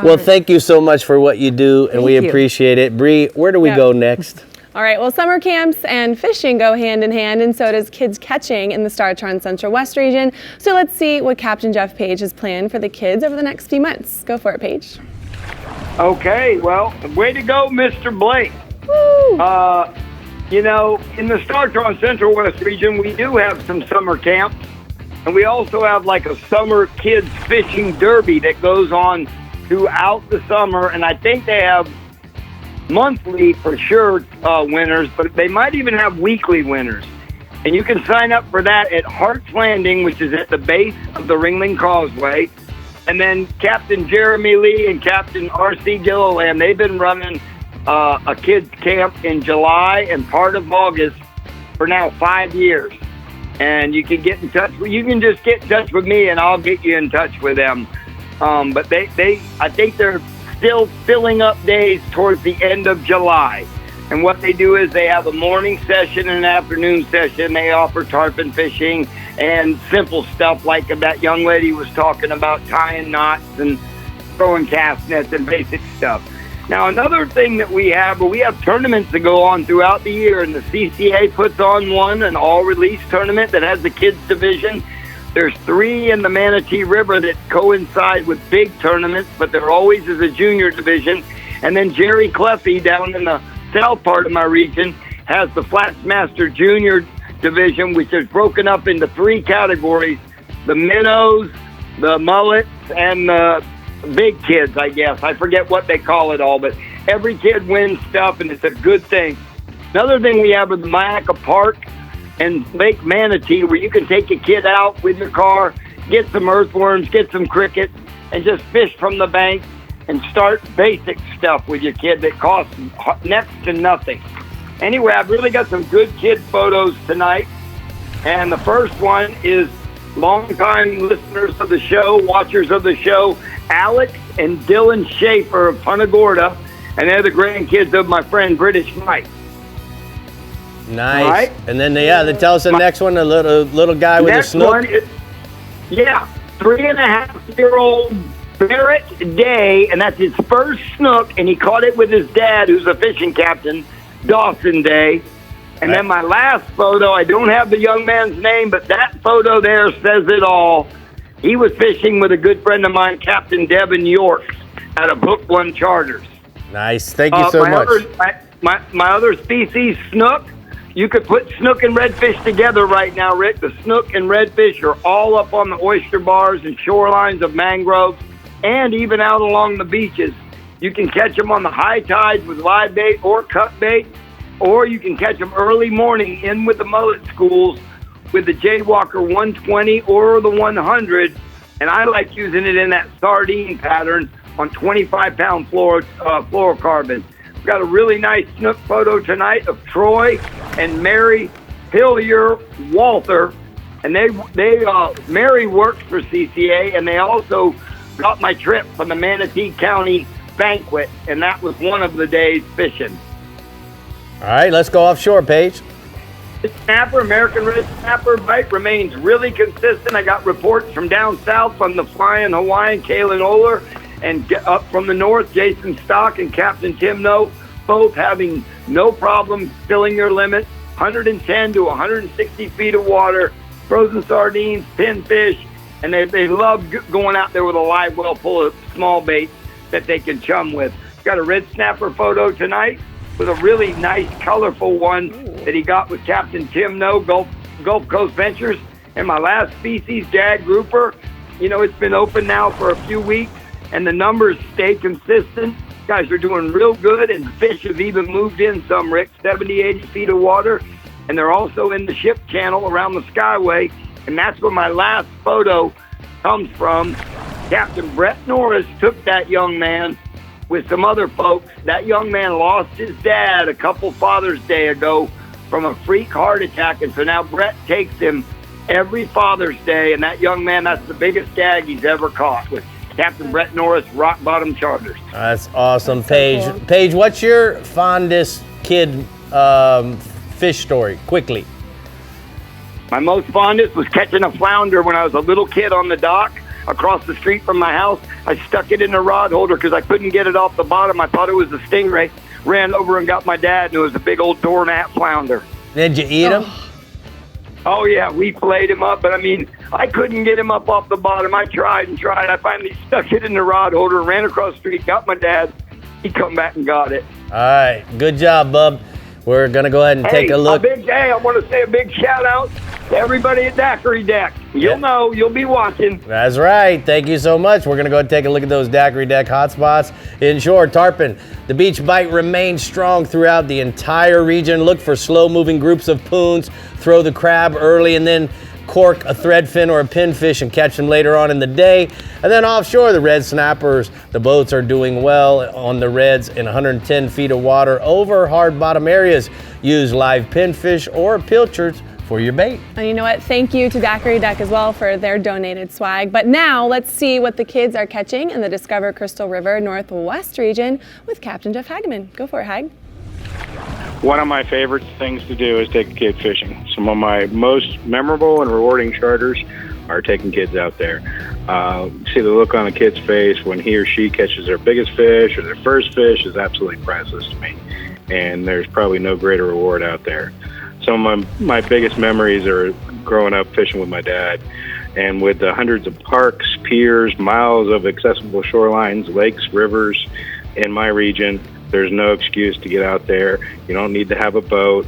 Speaker 4: Well, thank you so much for what you do, and we appreciate it. Bree, where do we go next?
Speaker 3: All right, well, summer camps and fishing go hand in hand, and so does kids catching in the STARTRON Central West region. So let's see what Captain Jeff Page has planned for the kids over the next few months. Go for it, Page.
Speaker 15: Okay, well, way to go, Mr. Blake.
Speaker 3: Woo!
Speaker 15: You know, in the STARTRON Central West region, we do have some summer camps, and we also have like a summer kids fishing derby that goes on throughout the summer, and I think they have monthly for sure winners, but they might even have weekly winners. And you can sign up for that at Hart's Landing, which is at the base of the Ringling Causeway. And then Captain Jeremy Lee and Captain R.C. Gilliland, they've been running a kids camp in July and part of August for now 5 years. And you can get in touch. You can just get in touch with me, and I'll get you in touch with them. But I think they're still filling up days towards the end of July. And what they do is they have a morning session and an afternoon session. They offer tarpon fishing and simple stuff like that young lady was talking about, tying knots and throwing cast nets and basic stuff. Now, another thing that we have tournaments that go on throughout the year, and the CCA puts on an all-release tournament that has the kids division. There's 3 in the Manatee River that coincide with big tournaments, but there always is a junior division. And then Jerry Cleffy down in the south part of my region has the Flatsmaster Junior division, which is broken up into 3 categories: the minnows, the mullets, and the big kids, I guess. I forget what they call it all, but every kid wins stuff, and it's a good thing. Another thing we have is the Mayaca Park and Lake Manatee, where you can take a kid out with your car, get some earthworms, get some crickets, and just fish from the bank and start basic stuff with your kid that costs next to nothing. Anyway, I've really got some good kid photos tonight. And the first one is longtime listeners of the show, watchers of the show, Alex and Dylan Schaefer of Punta Gorda, and they're the grandkids of my friend British Mike.
Speaker 4: Nice.
Speaker 15: Right.
Speaker 4: And then they tell us the next one, the little guy with the snook.
Speaker 15: Next one is, 3.5-year-old Barrett Day, and that's his first snook, and he caught it with his dad, who's a fishing captain, Dawson Day. And then my last photo, I don't have the young man's name, but that photo there says it all. He was fishing with a good friend of mine, Captain Devin York, out of Book One Charters.
Speaker 4: Nice. Thank you so much.
Speaker 15: My other species, snook, you could put snook and redfish together right now, Rick. The snook and redfish are all up on the oyster bars and shorelines of mangroves and even out along the beaches. You can catch them on the high tides with live bait or cut bait. or you can catch them early morning in with the mullet schools with the Jaywalker 120 or the 100. And I like using it in that sardine pattern on 25-pound fluorocarbon. We've got a really nice snook photo tonight of Troy and Mary Hillier Walther. And Mary works for CCA, and they also got my trip from the Manatee County banquet, and that was one of the days fishing.
Speaker 4: All right, let's go offshore, Paige.
Speaker 15: Snapper, American red snapper bite remains really consistent. I got reports from down south from the Flying Hawaiian, Kalen Oler, and up from the north, Jason Stock and Captain Tim No, both having no problem filling their limit, 110 to 160 feet of water, frozen sardines, pinfish, and they love going out there with a live well full of small bait that they can chum with. Got a red snapper photo tonight with a really nice, colorful one that he got with Captain Tim No, Gulf Coast Ventures. And my last species, jag grouper, you know, it's been open now for a few weeks, and the numbers stay consistent. Guys are doing real good, and fish have even moved in some, Rick, 70, 80 feet of water. And they're also in the ship channel around the Skyway. And that's where my last photo comes from. Captain Brett Norris took that young man with some other folks. That young man lost his dad a couple Father's Day ago from a freak heart attack. And so now Brett takes him every Father's Day. And that young man, that's the biggest gag he's ever caught with Captain Brett Norris, Rock Bottom Charters.
Speaker 4: That's awesome,
Speaker 15: That's
Speaker 4: Paige.
Speaker 15: so cool.
Speaker 4: Paige, what's your fondest kid fish story? Quickly.
Speaker 15: My most fondest was catching a flounder when I was a little kid on the dock across the street from my house. I stuck it in a rod holder because I couldn't get it off the bottom. I thought it was a stingray. Ran over and got my dad, and it was a big old doormat flounder.
Speaker 4: Did you eat him?
Speaker 15: Oh, yeah, we filleted him up, but I mean, I couldn't get him up off the bottom. I tried and tried. I finally stuck it in the rod holder, ran across the street, got my dad. He come back and got it.
Speaker 4: All right, good job, bub. We're gonna go ahead and take a look.
Speaker 15: I want to say a big shout out to everybody at Daiquiri Deck. You'll know, you'll be watching.
Speaker 4: That's right. Thank you so much. We're going to go and take a look at those Daiquiri Deck hotspots. Inshore, tarpon. The beach bite remains strong throughout the entire region. Look for slow-moving groups of poons. Throw the crab early and then cork a threadfin or a pinfish and catch them later on in the day. And then offshore, the red snappers. The boats are doing well on the reds in 110 feet of water over hard bottom areas. Use live pinfish or pilchards for your bait.
Speaker 3: And you know what? Thank you to Daiquiri Deck as well for their donated swag. But now let's see what the kids are catching in the Discover Crystal River Northwest region with Captain Jeff Hageman. Go for it, Hag.
Speaker 16: One of my favorite things to do is take a kid fishing. Some of my most memorable and rewarding charters are taking kids out there. See the look on a kid's face when he or she catches their biggest fish or their first fish is absolutely priceless to me. And there's probably no greater reward out there. Some of my biggest memories are growing up fishing with my dad. And with the hundreds of parks, piers, miles of accessible shorelines, lakes, rivers in my region, there's no excuse to get out there. You don't need to have a boat.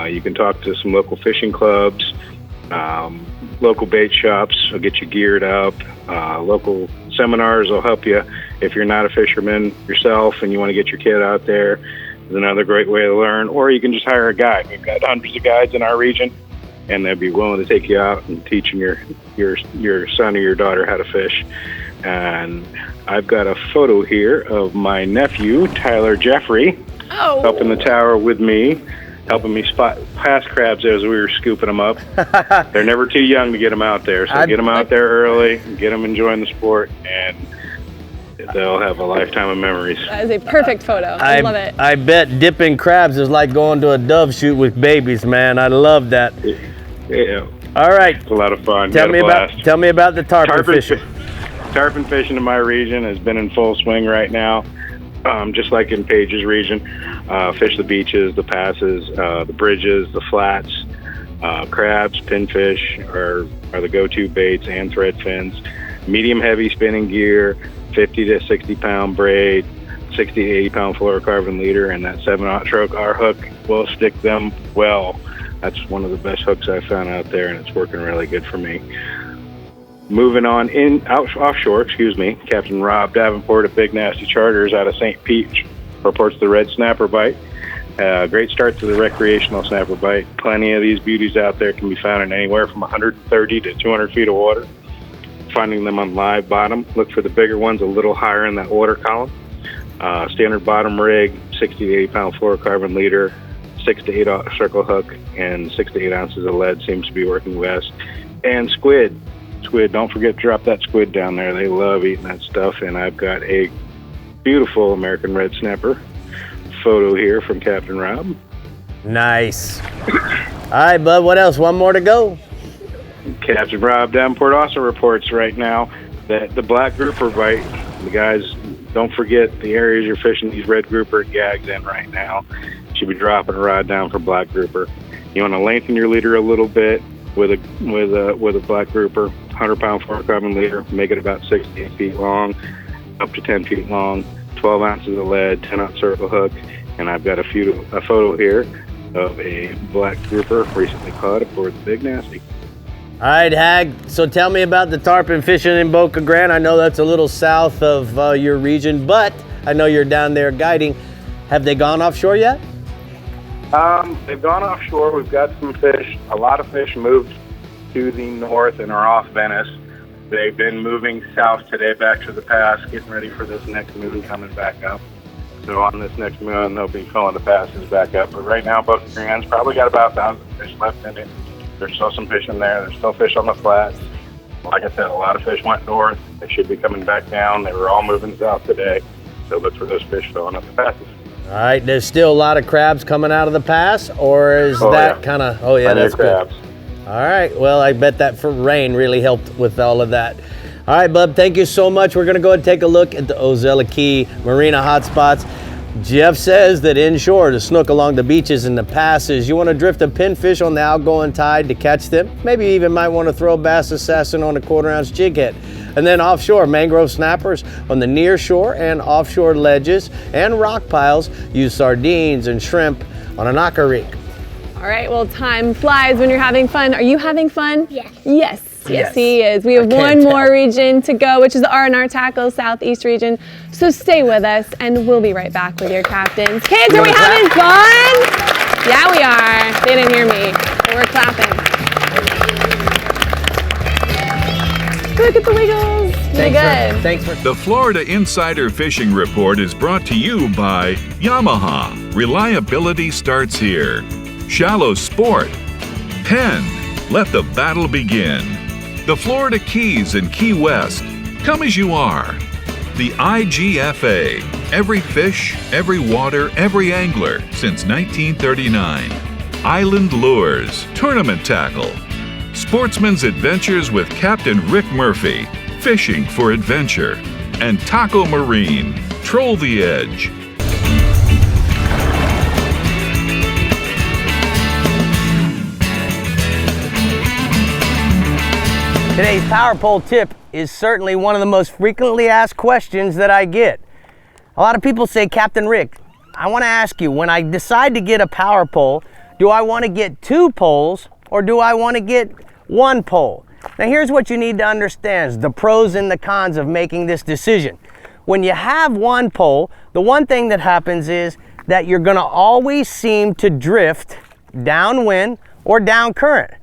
Speaker 16: You can talk to some local fishing clubs, local bait shops will get you geared up. Local seminars will help you if you're not a fisherman yourself and you want to get your kid out there. Is another great way to learn, or you can just hire a guide. We've got hundreds of guides in our region, and they'd be willing to take you out and teaching your son or your daughter how to fish. And I've got a photo here of my nephew, Tyler Jeffrey, up in the tower with me, helping me spot past crabs as we were scooping them up. They're never too young to get them out there, so get them out there early, get them enjoying the sport, and they'll have a lifetime of memories.
Speaker 3: That is a perfect photo. I love it.
Speaker 4: I bet dipping crabs is like going to a dove shoot with babies, man. I love that.
Speaker 16: Yeah.
Speaker 4: All right.
Speaker 16: It's a lot of fun.
Speaker 4: Tell me about the tarpon fishing.
Speaker 16: Tarpon fishing in my region has been in full swing right now. Just like in Paige's region, fish the beaches, the passes, the bridges, the flats. Crabs, pinfish are the go-to baits and thread fins. Medium heavy spinning gear, 50 to 60 pound braid, 60 to 80 pound fluorocarbon leader, and that 7/0 stroke R hook will stick them well. That's one of the best hooks I've found out there, and it's working really good for me. Moving on offshore, Captain Rob Davenport of Big Nasty Charters out of St. Pete reports the red snapper bite. Great start to the recreational snapper bite. Plenty of these beauties out there can be found in anywhere from 130 to 200 feet of water. Finding them on live bottom. Look for the bigger ones a little higher in that water column. Standard bottom rig, 60 to 80 pound fluorocarbon leader, 6 to 8 circle hook, and 6 to 8 ounces of lead seems to be working best. And squid. Squid, don't forget to drop that squid down there. They love eating that stuff. And I've got a beautiful American red snapper photo here from Captain Rob.
Speaker 4: Nice. All right, bud, what else? One more to go.
Speaker 16: Captain Rob Davenport also reports right now that the black grouper bite, the guys, don't forget the areas you're fishing these red grouper gags in right now. You should be dropping a rod down for black grouper. You want to lengthen your leader a little bit with a black grouper, 100 pound fluorocarbon leader, make it about 6 to 8 feet long, up to 10 feet long, 12 ounces of lead, 10 ounce circle hook, and I've got a photo here of a black grouper recently caught aboard the Big Nasty.
Speaker 4: All right, Hag, so tell me about the tarpon fishing in Boca Grande. I know that's a little south of your region, but I know you're down there guiding. Have they gone offshore yet?
Speaker 16: They've gone offshore. We've got some fish. A lot of fish moved to the north and are off Venice. They've been moving south today back to the pass, getting ready for this next move coming back up. So on this next move, they'll be filling the passes back up. But right now, Boca Grande's probably got about 1,000 fish left in it. There's still some fish in there. There's still fish on the flats. Like I said, a lot of fish went north. They should be coming back down. They were all moving south today. So look for those fish filling up the passes.
Speaker 4: All right, there's still a lot of crabs coming out of the pass, or is that kind of, oh yeah, that's good. All right, well, I bet that for rain really helped with all of that. All right, bub, thank you so much. We're gonna go ahead and take a look at the Ozella Key Marina hotspots. Jeff says that inshore to snook along the beaches and the passes, you want to drift a pinfish on the outgoing tide to catch them. Maybe you even might want to throw a bass assassin on a 1/4 ounce jig head. And then offshore, mangrove snappers on the near shore and offshore ledges and rock piles. Use sardines and shrimp on a knocker rig.
Speaker 3: All right, well, time flies when you're having fun. Are you having fun?
Speaker 17: Yes.
Speaker 3: Yes. Yes, he is. We have one more region to go, which is the R&R Tackle Southeast region. So stay with us, and we'll be right back with your captains. Kids, are we having fun? Yeah, we are. They didn't hear me, but we're clapping. Look at the wiggles. Pretty good.
Speaker 4: Thanks for.
Speaker 2: The Florida Insider Fishing Report is brought to you by Yamaha. Reliability starts here. Shallow Sport. Penn. Let the battle begin. The Florida Keys and Key West. Come as you are. The IGFA. Every fish, every water, every angler since 1939. Island Lures. Tournament Tackle. Sportsman's Adventures with Captain Rick Murphy. Fishing for adventure. And Taco Marine. Troll the edge.
Speaker 4: Today's Power Pole tip is certainly one of the most frequently asked questions that I get. A lot of people say, Captain Rick, I want to ask you, when I decide to get a power pole, do I want to get 2 poles or do I want to get 1 pole? Now here's what you need to understand, the pros and the cons of making this decision. When you have 1 pole, the one thing that happens is that you're going to always seem to drift downwind or down current.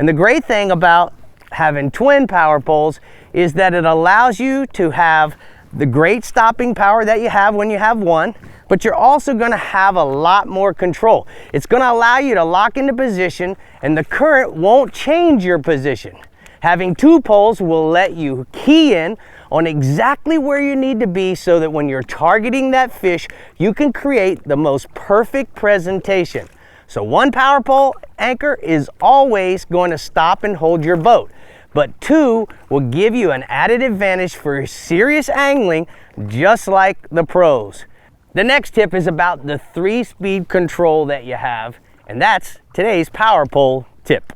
Speaker 4: And the great thing about having twin power poles is that it allows you to have the great stopping power that you have when you have 1, but you're also going to have a lot more control. It's going to allow you to lock into position and the current won't change your position. Having 2 poles will let you key in on exactly where you need to be so that when you're targeting that fish, you can create the most perfect presentation. So 1 power pole anchor is always going to stop and hold your boat, but 2 will give you an added advantage for serious angling, just like the pros. The next tip is about the 3-speed control that you have, and that's today's power pole tip.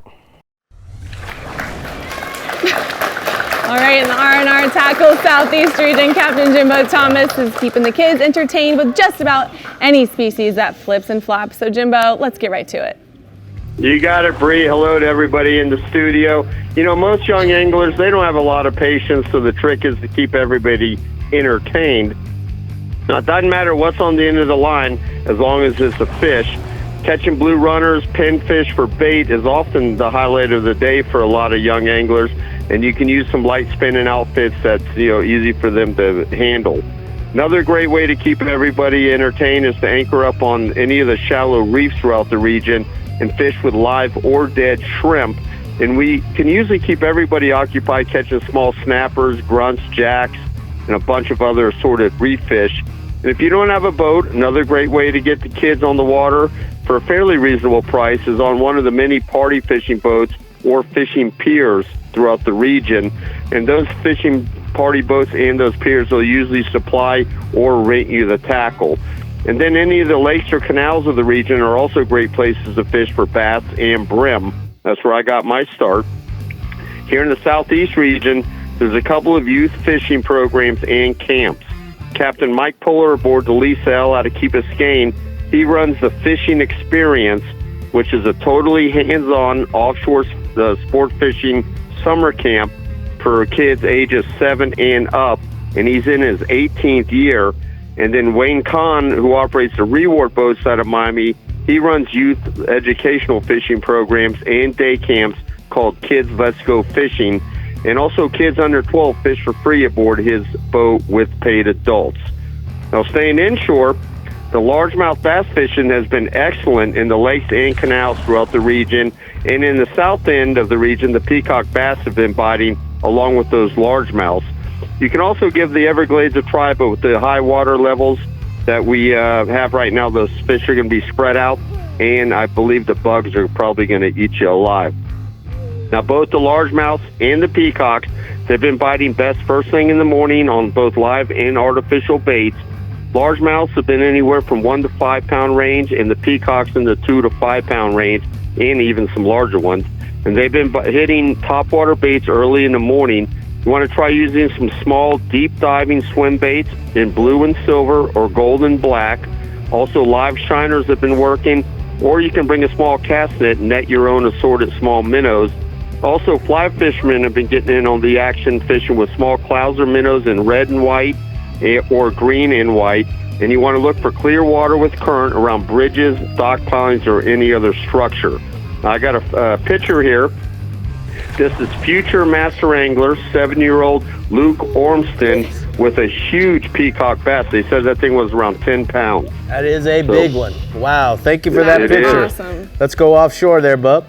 Speaker 3: All right, in the R&R Tackle Southeast region, Captain Jimbo Thomas is keeping the kids entertained with just about any species that flips and flops. So Jimbo, let's get right to it.
Speaker 18: You got it, Brie. Hello to everybody in the studio. You know, most young anglers, they don't have a lot of patience, so the trick is to keep everybody entertained. Now, it doesn't matter what's on the end of the line. as long as it's a fish. Catching blue runners, pinfish for bait is often the highlight of the day for a lot of young anglers, and you can use some light spinning outfits that's easy for them to handle. Another great way to keep everybody entertained is to anchor up on any of the shallow reefs throughout the region and fish with live or dead shrimp. And we can usually keep everybody occupied catching small snappers, grunts, jacks, and a bunch of other assorted reef fish. And if you don't have a boat, another great way to get the kids on the water for a fairly reasonable price is on one of the many party fishing boats or fishing piers throughout the region. And those fishing party boats and those piers will usually supply or rent you the tackle. And then any of the lakes or canals of the region are also great places to fish for bass and brim. That's where I got my start. Here in the Southeast region, there's a couple of youth fishing programs and camps. Captain Mike Puller aboard the Lisa L out of Key Biscayne, he runs the Fishing Experience, which is a totally hands-on offshore sport fishing summer camp for kids ages 7 and up, and he's in his 18th year. And then Wayne Kahn, who operates the Reward Boats out of Miami, he runs youth educational fishing programs and day camps called Kids Let's Go Fishing. And also kids under 12 fish for free aboard his boat with paid adults. Now, staying inshore, the largemouth bass fishing has been excellent in the lakes and canals throughout the region. And in the south end of the region, the peacock bass have been biting along with those largemouths. You can also give the Everglades a try, but with the high water levels that we have right now, those fish are going to be spread out, and I believe the bugs are probably going to eat you alive. Now, both the largemouths and the peacocks, they've been biting best first thing in the morning on both live and artificial baits. Largemouths have been anywhere from 1 to 5 pound range, and the peacocks in the 2 to 5 pound range, and even some larger ones. And they've been hitting topwater baits early in the morning. You want to try using some small, deep diving swim baits in blue and silver or gold and black. Also, live shiners have been working, or you can bring a small cast net and net your own assorted small minnows. Also, fly fishermen have been getting in on the action fishing with small clouser minnows in red and white or green and white. And you want to look for clear water with current around bridges, dock pilings, or any other structure. I got a picture here. This is future master angler, 7-year-old Luke Ormston with a huge peacock bass. They said that thing was around 10 pounds.
Speaker 4: That is a big one. Wow, thank you for that
Speaker 18: It
Speaker 4: picture.
Speaker 18: is.
Speaker 3: Awesome.
Speaker 4: Let's go offshore there, bub.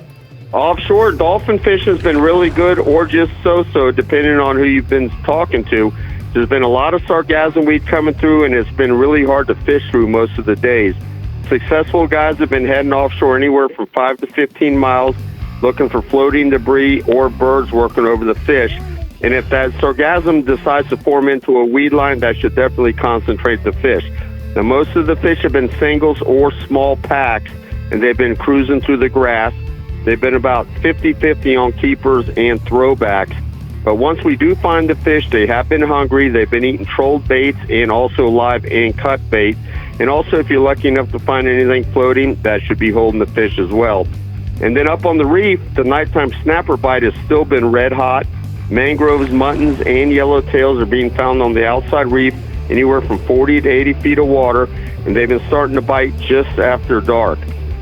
Speaker 18: Offshore, dolphin fishing has been really good or just so-so, depending on who you've been talking to. There's been a lot of sargassum weed coming through, and it's been really hard to fish through most of the days. Successful guys have been heading offshore anywhere from 5 to 15 miles, looking for floating debris or birds working over the fish. And if that sargassum decides to form into a weed line, that should definitely concentrate the fish. Now, most of the fish have been singles or small packs, and they've been cruising through the grass. They've been about 50-50 on keepers and throwbacks. But once we do find the fish, they have been hungry. They've been eating trolled baits and also live and cut bait. And also, if you're lucky enough to find anything floating, that should be holding the fish as well. And then up on the reef, the nighttime snapper bite has still been red hot. Mangroves, muttons, and yellowtails are being found on the outside reef, anywhere from 40 to 80 feet of water, and they've been starting to bite just after dark.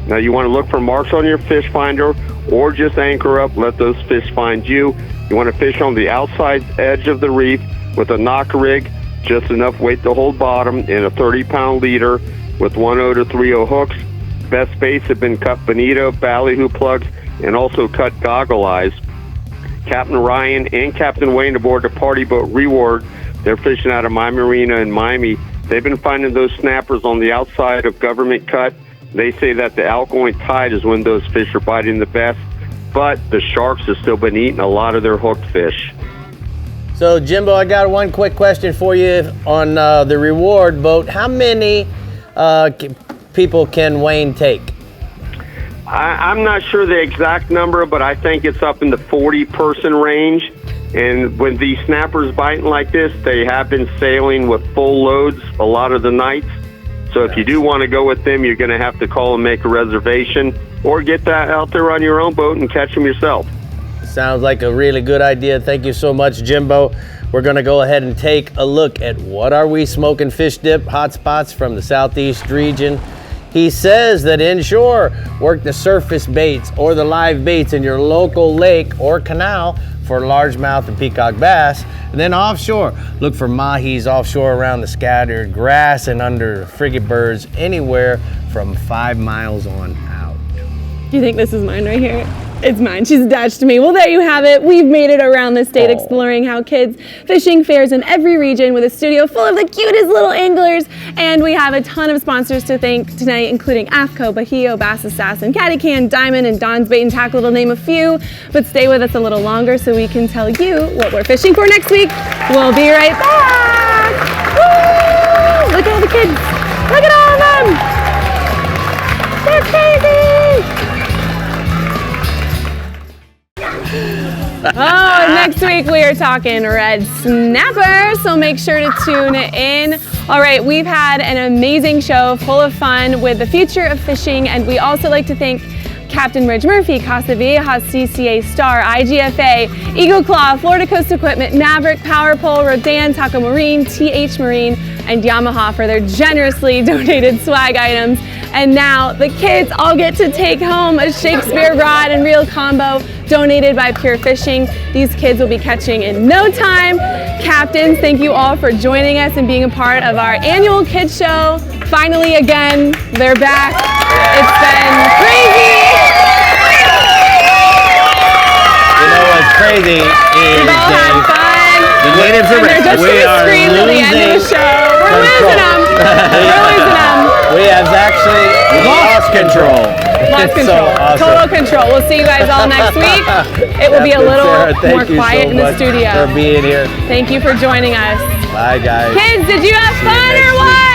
Speaker 18: Now, you want to look for marks on your fish finder, or just anchor up, let those fish find you. You want to fish on the outside edge of the reef with a knock rig, just enough weight to hold bottom, and a 30-pound leader with 1/0 to 3/0 hooks. Best baits have been cut bonito, ballyhoo plugs, and also cut goggle eyes. Captain Ryan and Captain Wayne aboard the party boat Reward, they're fishing out of my marina in Miami. They've been finding those snappers on the outside of Government Cut. They say that the outgoing tide is when those fish are biting the best, but the sharks have still been eating a lot of their hooked fish.
Speaker 4: So, Jimbo, I got one quick question for you on the Reward boat. How many people can Wayne take?
Speaker 18: I'm not sure the exact number, but I think it's up in the 40-person range. And when these snappers biting like this, they have been sailing with full loads a lot of the nights. So if you do want to go with them, you're going to have to call and make a reservation, or get that out there on your own boat and catch them yourself.
Speaker 4: Sounds like a really good idea. Thank you so much, Jimbo. We're going to go ahead and take a look at what are we smoking fish dip hotspots from the Southeast region. He says that inshore, work the surface baits or the live baits in your local lake or canal for largemouth and peacock bass. And then offshore, look for mahis offshore around the scattered grass and under frigate birds anywhere from 5 miles on out.
Speaker 3: Do you think this is mine right here? It's mine. She's attached to me. Well, there you have it. We've made it around the state exploring how kids fishing fares in every region with a studio full of the cutest little anglers. And we have a ton of sponsors to thank tonight, including AFCO, Bajio, Bass Assassin, Catty Can, Diamond, and Don's Bait and Tackle, to name a few. But stay with us a little longer so we can tell you what we're fishing for next week. We'll be right back. Woo! Look at all the kids. Look at all of them. They're crazy. Oh, next week we are talking red snapper, so make sure to tune in. All right, we've had an amazing show full of fun with the future of fishing, and we also like to thank Captain Ridge Murphy, CASA, VIEJA, CCA, Star, IGFA, Eagle Claw, Florida Coast Equipment, Maverick, POWERPOLE, Rodan, Taco Marine, TH Marine, and Yamaha for their generously donated swag items. And now the kids all get to take home a Shakespeare rod and reel combo donated by Pure Fishing. These kids will be catching in no time. Captains, thank you all for joining us and being a part of our annual kids show. Finally, again, they're back. It's been crazy.
Speaker 4: You know what's crazy is
Speaker 3: We've all had fun.
Speaker 4: we waited for
Speaker 3: They're just
Speaker 4: we
Speaker 3: gonna
Speaker 4: are
Speaker 3: scream till the end of the show. We're losing them. We're losing them.
Speaker 4: We have actually lost control.
Speaker 3: Lost
Speaker 4: It's
Speaker 3: control.
Speaker 4: so awesome.
Speaker 3: Total control. We'll see you guys all next week. It will be a
Speaker 4: Captain
Speaker 3: little
Speaker 4: Sarah, thank
Speaker 3: more
Speaker 4: you
Speaker 3: quiet
Speaker 4: so
Speaker 3: in the
Speaker 4: much
Speaker 3: studio.
Speaker 4: for being here.
Speaker 3: Thank you for joining us.
Speaker 4: Bye, guys.
Speaker 3: Kids, did you have
Speaker 4: See you
Speaker 3: fun
Speaker 4: next
Speaker 3: or
Speaker 4: week.
Speaker 3: what?